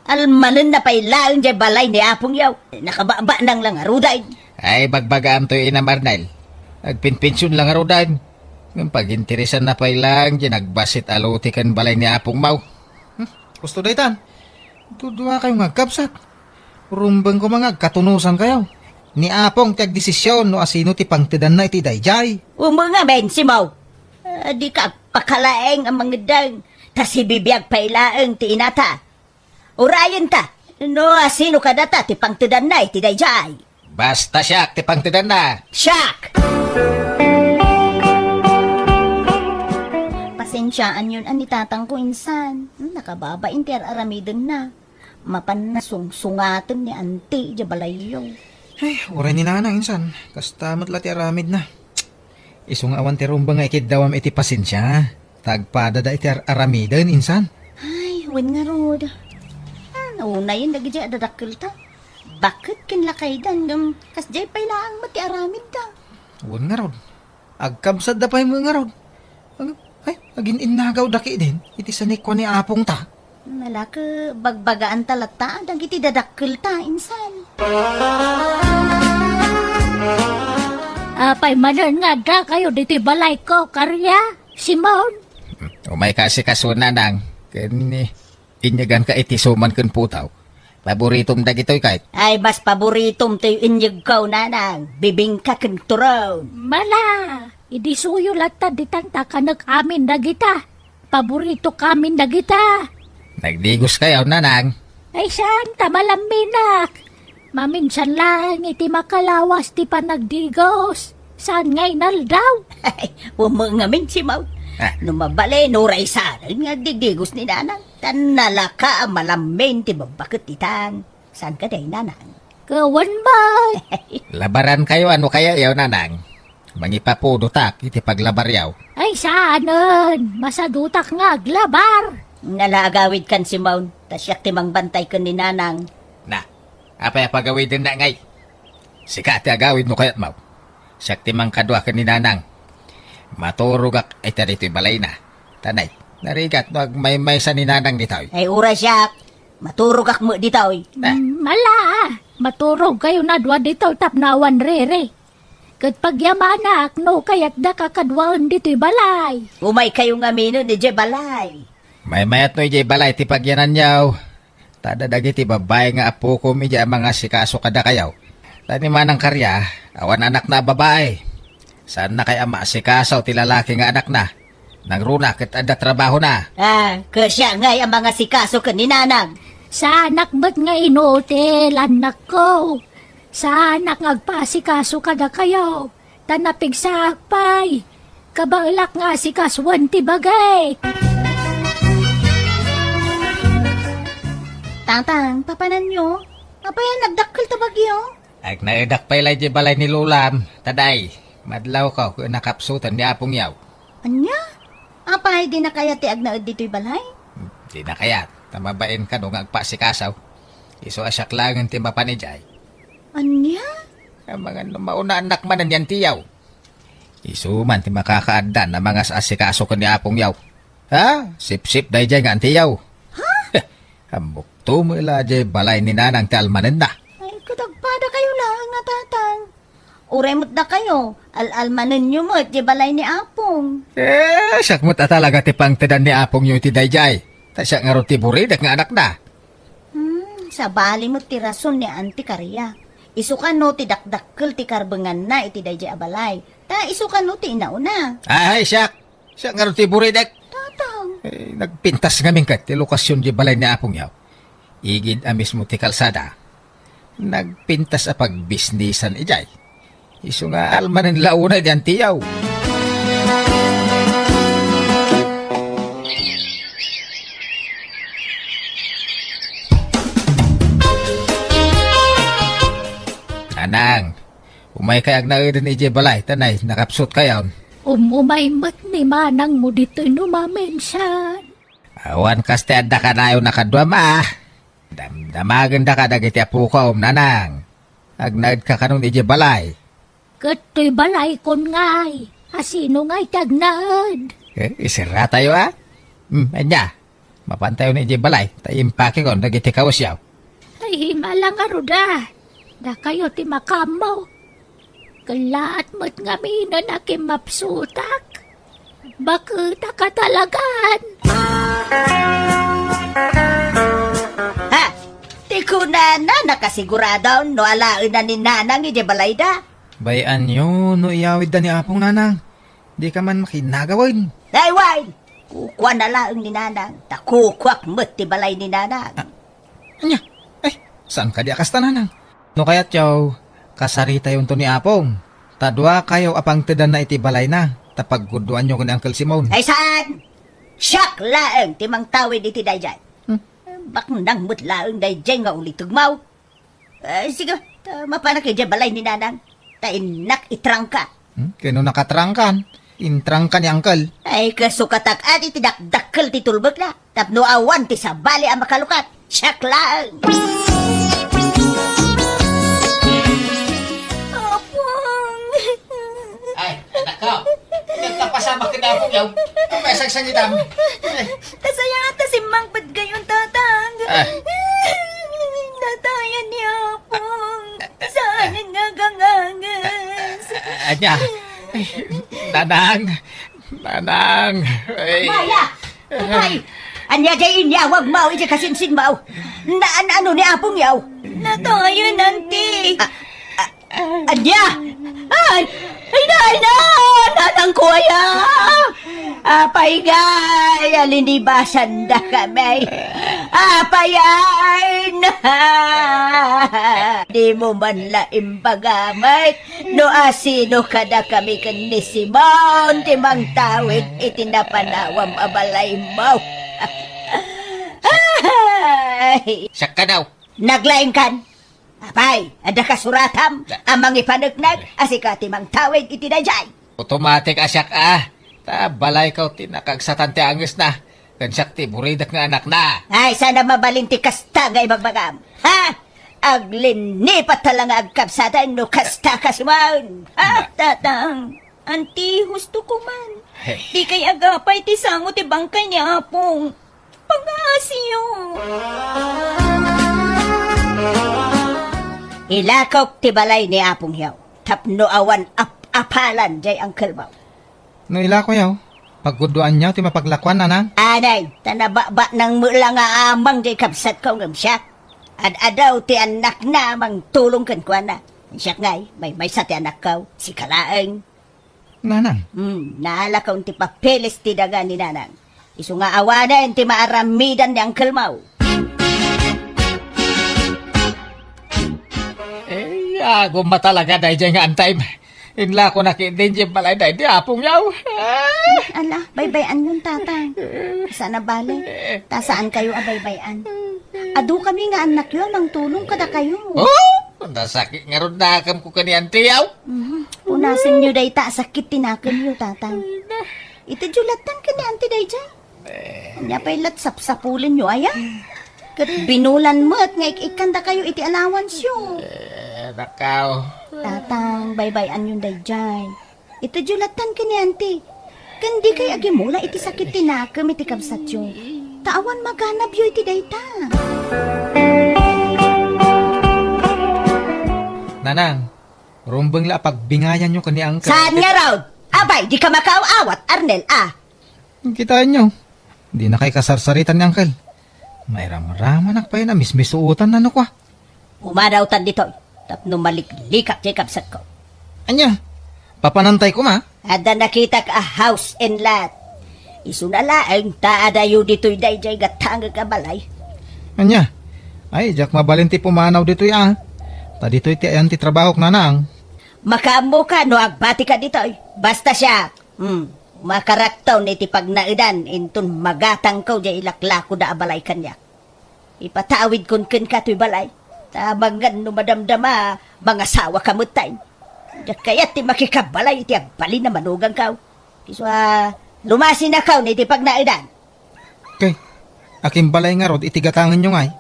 Almanan na pailaon dyan balay ni Apong yaw. Nakababa nang lang aruday. Ay, bagbagaan to inamarnal. Agpinpinsyon lang arudan. Ng pag-interesan na pailang, dyan nagbasit aluti kan balay ni Apong Mau. Gusto na itan. Tudua kayong agkapsat. Rumbang ko mga katunusan kayo. Ni Apong tiag desisyon no asino ti pangtidan na iti dayjay. Mga men, Simaw. Di ka pakalaeng ang mga dang. Tas ibibiyag pailaang ti inata. Urayan ta. No, asino ka data ti pangtidan na iti dayjay. Basta siya ti pangtidan na. Siyak! Pasensyaan yun ani tatang ko insan. Nakababain ti aramidon na. Mapanasungsungatan ni Auntie Jabalayo. Ay, oray ni nanang insan. Kasta matlati aramid na. Isong awan ti rumba nga ikid dawam iti pasensya. Tagpada da iti aramidan insan. Ay, wen nga rod. Nauna yun lagi dyan adadakil ta. Bakit kinlakay dan kasjay pa ilaang mati aramid da. Uwan nga rod. Agkabsad da pa yung nga rod. Ay, agin innagaw daki din. Iti sanikwa ni apong ta. Malaka bagbagaan talata. Dagiti dadakil ta, insan. Apay manan nga da kayo dito balay ko, Karya, Simon. Umay kasi kasuna nang. Kani, inyagan ka iti suman kun putaw. Paboritom da gito'y kahit. Ay, mas paboritom tayo inyag ko, nanang. Bibingka kang turaw. Mala, idi suyo lata ditanta ka nag-amin na kita. Paborito kamin na kita. Nagdigos kayo nanang. Ay saan, tamalaminak. Maminsan lang, iti makalawas ti panagdigos. Saan ngay naldaw? Ay, umangamin si Mau. Ah. Numabali, nuray sa nga digdigos ni nanang. Tanalaka malamin ti babakit itan. Saan ka day, nanang? Kawan ba? Labaran kayo ano kaya yaw nanang. Mangipapudutak iti paglabar yaw. Ay saanan, masadutak nga aglabar. Nalaagawid kan si Mau. Tasyak timang bantay ka ni nanang. Na, apay pagawid din na ngay. Sikat agawid mo kayat mau. Siyak timang kadwa ka ni nanang. Maturugak ay tarito'y balay na. Tanay, narigat no agmay-may sa ni nanang dito'y. Ay, ura siyak. Maturog ak mo dito, oy. Mala, maturog kayo na dwa dito tapnawan rere. Kat pagyamanak no kayat da kakadwaon dito'y balay. Umay kayong amino ni Jebalay. May mayat no ijay balay ti pagyanan yaw. Tada dagiti babay nga apo ko midya mga sikaso kada kayaw. Tani manang karya, awan anak na babae. Saan na kaya maasikasaw ti lalaki nga anak na? Nangruna kat ada trabaho na. Ah, kasya nga ang mga sikaso ka ni nanang. Sa anak ba't nga inutil, anak ko? Sa anak ngagpasikaso kada kayo. Tanapig sa akpay. Kabalak nga si kaswan ti bagay. Tantang, papanan nyo? Apayan nagdakil ta bagyo? Ag naidak pa ilay di balay ni Lulam. Taday, madlaw ka kung nakapsutan ni apong yaw. Anya? Apay di na kaya ti agnaod dito'y balay? Di na kaya, tamabain ka nung agpasikasaw. Iso asyak lang ang timapan ni Jay. Anya? Ang mga mauna anak man yan tiyaw. Iso man ti makakaandan na mga asikaso ka ni apong yaw. Ha? Sip-sip day Jay nga ang tiyaw. Ha? Hambok tumula Jay balay ni nanang kalmanan na. Ay, kadagpada kayo lang nga tatang. Uremot na kayo. Al-almanan nyo mo di balay ni Apong. Siyak mo talaga ti pang tidan ni apong yung ti day Jay. Ta siya nga ro ti buridak nga anak na. Sa bali mo ti rason ni Auntie Karya. Isukan no ti dakdakkel ti karbengan na iti dayjay abalay. Ta isukan no ti inauna. Ay, siyak. Siya nga ro ti buridak. Tatang. Nagpintas ngamin kat ti lokasyon di balay ni apong yaw. Igid amis mo ti kalsada. Nagpintas a pagbisnisan ijay. Iso nga almanan launa diyan tiyaw. Anang, umay kayag na rin ije balay, tanay, nakapsut kayon. Umumay ni manang mo dito'y numamensan. Awan kaste adda ka na yung nakadwa ma. Damdamagan da ka dagiti apo ko, nanang. Agnaid ka kanong ije balay. Kato'y balay kon ngay. Asino ngay tagnaad. Isira tayo anya, mapantayo ni ije balay, tayo impake ko, dagiti kawasyaw. Ay, malang aruda. Da kayo ti makamaw. Kalaat mo't nga mina na kimapsutak. Bakit ka talagan? Ha? Tiku na nakasigurado no alain na ni nanang ije balay da. Bayan nyo, no iyawid da ni apong nanang. Di ka man makinagawin. Dayway! Kukwa na lang ni nanang. Takukwak mo't ti balay ni nanang. Anya, saan ka di akas nanang? No kaya't yaw, kasarita yung to ni apong. Tadwa kayo apang tedan na iti balay na. Tapagguduan nyo ko ni Uncle Simon. Ay saan? Siyak laeng timang tawid iti dayjay. Bak nang mutlaeng dayjay nga uli tugmaw. Sige, mapanak dyan balay ni nanang. Ta inak itrangka. Kano nakatrangkan? Intrangkan ni Uncle. Ay kasukatak at itidakdakkel ti tulbog na. Tapno awan ti sabali ang makalukat. Siyak laeng. Ay, anak ko. Nagtapasama ka na po yaw. Pumesag sa ngitam. Tasaya ata si Mang Padgayon, tatang. Natayan niya po. Saan nga gangangas? Anya. Nanang. Nanang. Ay. Maya! Ay! Anya jay inya, wag mau iti kasinsin mau. Ano ni apong yaw? Natayan, auntie. Anya! Ay! Ay na! Nanang kuya! Apay gay! Alinibasan da kami. Apay ay na! Di mo man laim pagamay. No asino kada kami ni Simon. Timang tawid itinapanawam abalay mo. Ay! Siyak ka daw. Naglaing kan. Apay, ada kasuratam, amang ipanugnag, asika timang tawid itinajay. Automatic asyak balay ka tinakagsatan ti angis na. Kansak ti buridak nga anak na. Ay, sana mabalinti kasta ngay magbagam. Ha? Aglini pa talang agkapsatan no kasta kaswan. Ha? Tatang, auntie, husto ko man. Hey. Di kay agapay ti sango ti bangkay ni Apong. Pag-aasiyo. Ilakok ti balay ni Apong Hiyaw. Tapno awan apalan jay ang kalbaw. No ila ko yaw. Pagguduan niya ti mapaglakwan nanang. Anay, tanababa ng mula nga amang jay kapsat ko ng siyak. Ad-adaw ti anak na mang tulong kan kwa na. Siyak ngay, may sa ti anak ko, si Kalaeng. Nanang. Naala ka ti papeles ti daga ni nanang. Isu nga awanan ti maaramidan ni ang kalmaw. Gumma talaga dahil dyan nga antay. Inla ko nakindin dyan balay dahil di apong yaw. Ala, baybayan yun, tatang. Sana bale. Ta saan kayo abaybayan? Adu kami nga anak yun, ang tulong kada kayo. Oh! Nasakit nga ron nakam ko kaniyan tiyaw. Punasin nyo day ta, sakit tinakan nyo, tatang. Ito julatan ka ni auntie day dyan. Anya pa'y latsap-sapulin nyo, aya? Kat binulan mo at nga ikanda kayo iti allowance yun. Nakaw. Tatang, baybayan yun day dyan. Ito julatan ka ni auntie. Kandi kay agimula iti sakit tinakam iti kabsat yun. Taawan maganap yun iti day ta. Nanang, rumbang la pagbingayan nyo kaniyang Saan nga raw? Abay, di ka makaawat, Arnel, Kitaan nyo. Di na kay kasarsaritan ni Uncle. May ramaraman nakpay na mismisuutan na kwa. Umadaw tan dito. Tapno maliklikap jay kapsat ko. Anya, papanantay ko ma. Ada nakita ka house and lot. Isunalaeng taadayo dito'y dayjay gatanga kabalay. Anya, ay, jak mabalinti pumanaw dito ya. Ta dito'y ti ayan ti trabaho nanang. Makaamo ka no agbati ka dito'y. Basta siya. Makaraktaw ni ti pagnaidan intun magatang ko jay ilaklako da abalay kanya. Ipatawid kun ken ka to'y balay. Tabangan no madamdama mga sawa kamutay. Kaya ti makikabalay iti agbali na manugang kaw. Kiswa lumasin na kaw ni ti pagnaidan. Okay, aking balay nga rod itigatangan nyo ngay.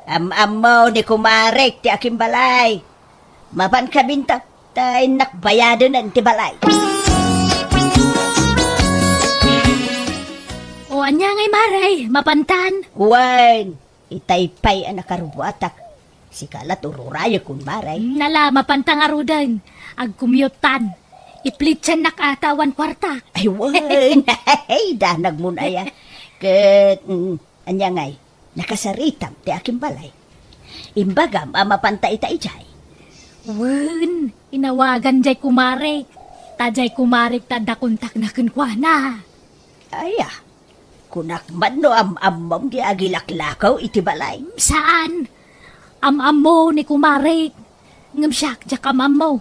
Am-amaw ni kumarek ti aking balay. Mapan ka bintak tayo nakbayado ng ti balay. O anya ngay maray, mapantan. Wan, itaypay ang nakarubuatak. Si kalat ururayo kun maray. Nala, mapantang arudan. Agkumyutan. Iplitsan nakatawan kwarta. Ay, wan. Ay, danag mo na yan. Kat, anya ngay, nakasaritam ti aking balay. Imbagam, mapantay tayo jay. Wen, inawagan jay kumarek. Tajay kumarek tada kontak na kunkwana. Aya, kunak man no am-amom di agilaklakaw iti balay. Saan? Am-am mo ni kumarek. Ngam siyak, jak am-am mo.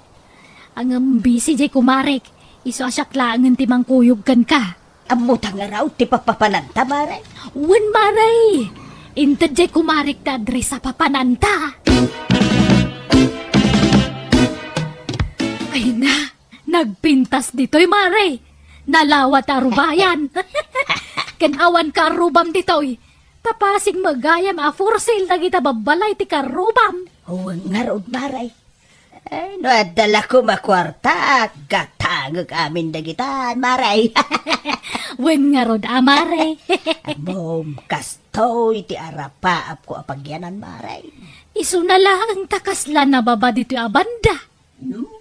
Ang busy jay kumarek. Iso asyak lang timang kuyog kan ka. Amuta nga raw, ti papapananta, maray. Wen maray. Inted jay kumarik ta dre sa papananta. Ay na, nagpintas dito'y maray. Nalawat arubayan. Kanawan ka arubam dito'y. Tapasing magayam a for sale na kita babalay ti karubam. Huwag nga raw, maray. Ay, no, adala ko makwarta, gatangag amin dagitan, maray. Wen nga rod amare. Mom, kastoy, ti arapaap ko apagyanan, maray. Isu na lang ang takaslan na baba dito abanda.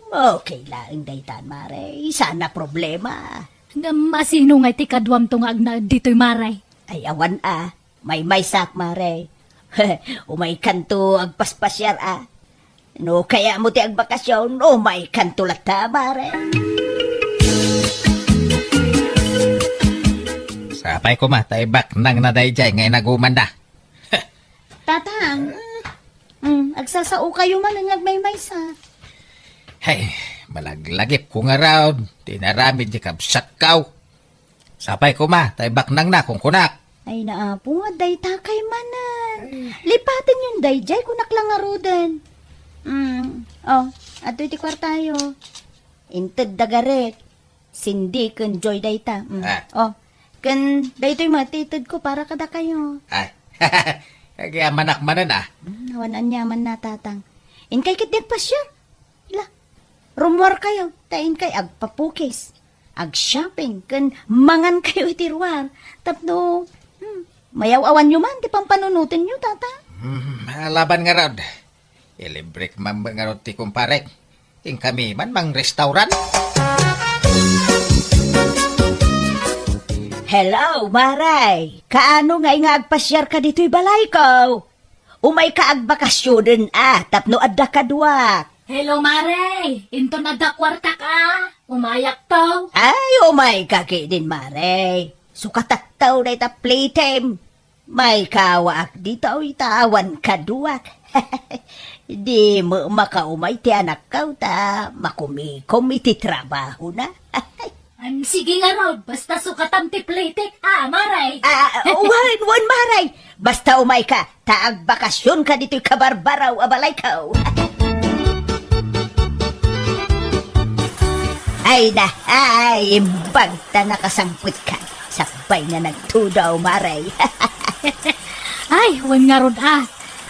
Okay lang, daytan, maray. Sana problema. Nga masino nga ti kadwam tungag na dito'y maray. Ay, awan may sak, maray. Umay kanto agpaspasyar No, kaya mo ti agbakasyon, may kanto lata, maray. Sapay ko ma, taibak nang nadayjay ngay nagumanda. Tatang, agsasao kayo man ang agmaymaysa. Hey, malaglagip ko nga raw, tinaramid di kabsat kaw. Sapay ko ma, taibak nang na kung kunak. Ay naapo, day takay manan. Lipatin yung dayjay kunak lang nga roden. Ato iti kwartayo. Inted dagaret. Sindi kun joy dayta. Kun daytoy matitid ko para kada kayo. Ay, kaya manak manan Nawan anyaman na tatang. In kay kit pa siya. Rumor kayo. Tain kay agpapukis. Ag-shopping. Kun mangan kayo itiruar. Tapno, mayaw-awan nyo man. Di pampanunutin nyo, tatang. Laban nga raw. Ilibrek man nga raw ti kumparek. Ing kami man mang restaurant. Hello, maray. Kaano nga agpasyar ka dito'y balay ko? Umay ka agbakasyonen tapno adda kadwa. Hello maray, into na da kwarta ka. Umayak to. Ay, umay kaki din, maray. Sukataktaw na ita playtime. May kawaak dito itawan kaduak. Di mo makaumay ti anak kaw ta makumikom iti trabaho na. Sige nga Rod, basta sukatam ti playtek, maray. Wan maray. Basta umay ka, taag bakasyon ka dito'y kabarbaraw abalay kaw. Ay na, bagta nakasangput ka. Sakbay na nagtudaw, maray. Ay, wan nga Rod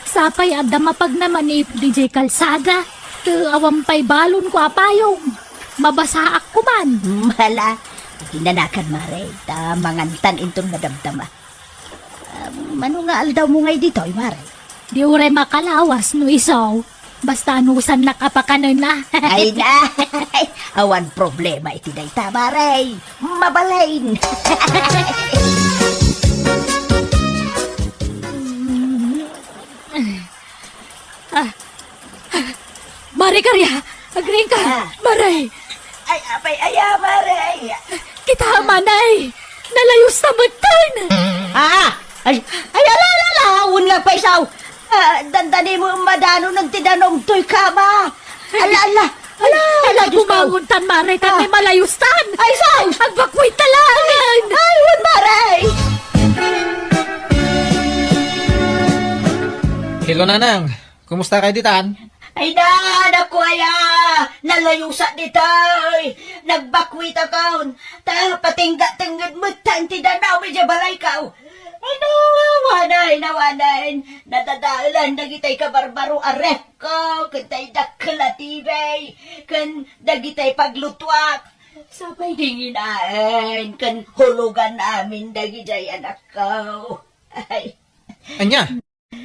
Sapay adda mapag naman DJ Kalsada. Awampay balon ko apayong. Mabasa ako man. Hala, hinanakan, maray. Mangantan intong madamdama. Mano nga aldaw mo ngay dito, maray? Di ure makalawas no isaw. Basta anusan nakapakanon na. Ay na, awan problema iti dayta, maray. Mabalain. Maray karya, agring ka. Maray, Ay, apay, maray. kita manay. Nalayos na matan. Ay, alala, nga pa isaw. Dandani mo madano ng tidanong to'y kama. Ala, Diyos ko. Bumanguntan maray tan may malayustan. Ay, isaw. Agbakway talangan. Ay, wan maray. Hello nanang, kumusta kayo ditan? Ay na, kuya, nalayusa ditoy. Nagbakwit akaon. Patingga-tinggad mo, tanti danaw, medyo balay ka. Ay nawanay. Nadadaalan, dagitay ka barbaro aref ko. Kantay daklativay. Kan dagitay paglutwak. Sabay dinginain. Kan hulugan namin, dagitay anak ko. Ay. Anya,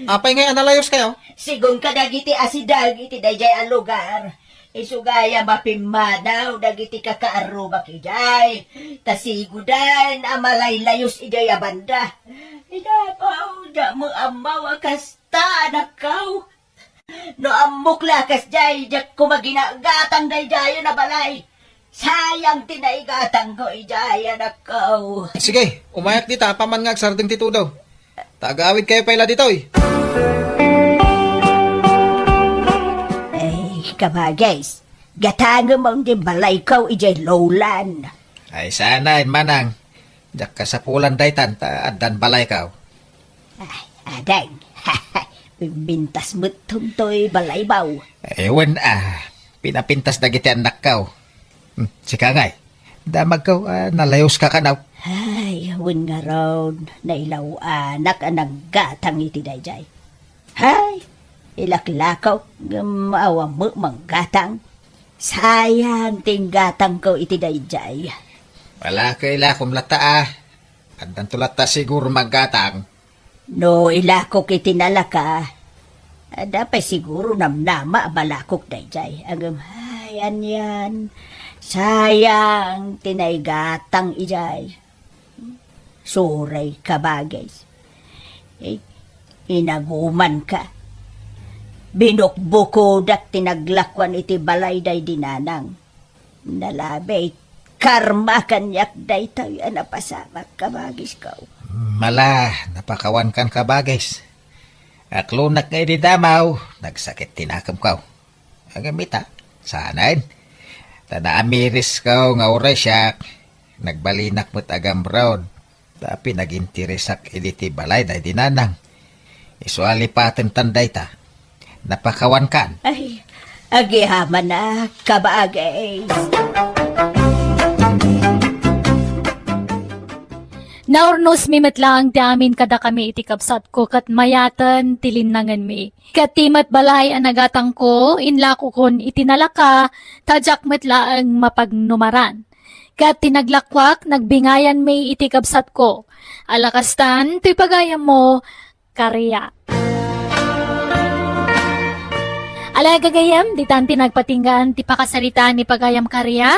apay ngay analayos kayo? Sigon ka dagiti asidag iti dayjay ang lugar. Isugaya mapimadaw dagiti kakaaruba kijay. Tasigudan amalay layos ijay abanda. Idapaw da mo amaw kasta anak kaw. No amok lakas jay jak kumaginagatang dayjay na balay. Sayang tinaigatang ko ijay anak kaw. Sige, umayak dita, paman nga sarding titudaw. Tagaawid kayo paila ditoy. Kabagais, gatanga mong di balay kaw ijay lowlan. Ay sana, manang. Jak ka sa pulan daytan, ta addan balay ka. Ay, aday. Bintas mo tuntoy balaybaw. Ewan pinapintas na giti anak ka. Sika ngay, damag ka, nalayos ka kanaw. Ay, awan nga raw, nailaw anak anang gatang iti dayjay. Hay, ilaklakaw, maawa mo mang gatang. Sayang ting gatang ko iti dayjay. Wala ka ila kumlata Addan tulata siguro maggatang. No ilakok iti nalaka, dapay siguro namnama balakok dayjay. Agam, ay, yan. Sayang, tinaygatang ijay. Suray ka bagay. Inaguman ka. Binukbukodak tinaglakwan iti balay day dinanang. Nalabay, karma kanyak day tayo napasamak ka bagis ka. Mala, napakawan kan ka bagay. Aklunak nga iti damaw, nagsakit tinakam ka. Agamita, sanain. Tanaamiris ka nga oray siya, nagbalinak mo't agam brown. Tapi nagintirisak iti balay day dinanang. Isuali paten tanday ta. Napakawan kan. Ay, agihaman na kabagay. Naurnos mi metlang ti amin kada kami iti kapsat ko kat mayatan tilinangan mi. Katimat balay ang nagatang ko, inlako kon itinalaka, tajak metlaang mapagnumaran. Kat tinaglakwak, nagbingayan mi iti kapsat ko. Alakastan, tuy pagayam mo, karya. Alagagayam, di tanti nagpatinggan ti pakasarita ni pagayam karya.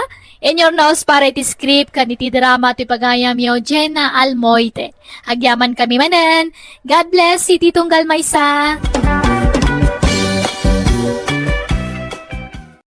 In your nose para iti script kan iti drama ti pagayam yo Jenna Almoite. Agyaman kami manen. God bless si Titong Galmaysa.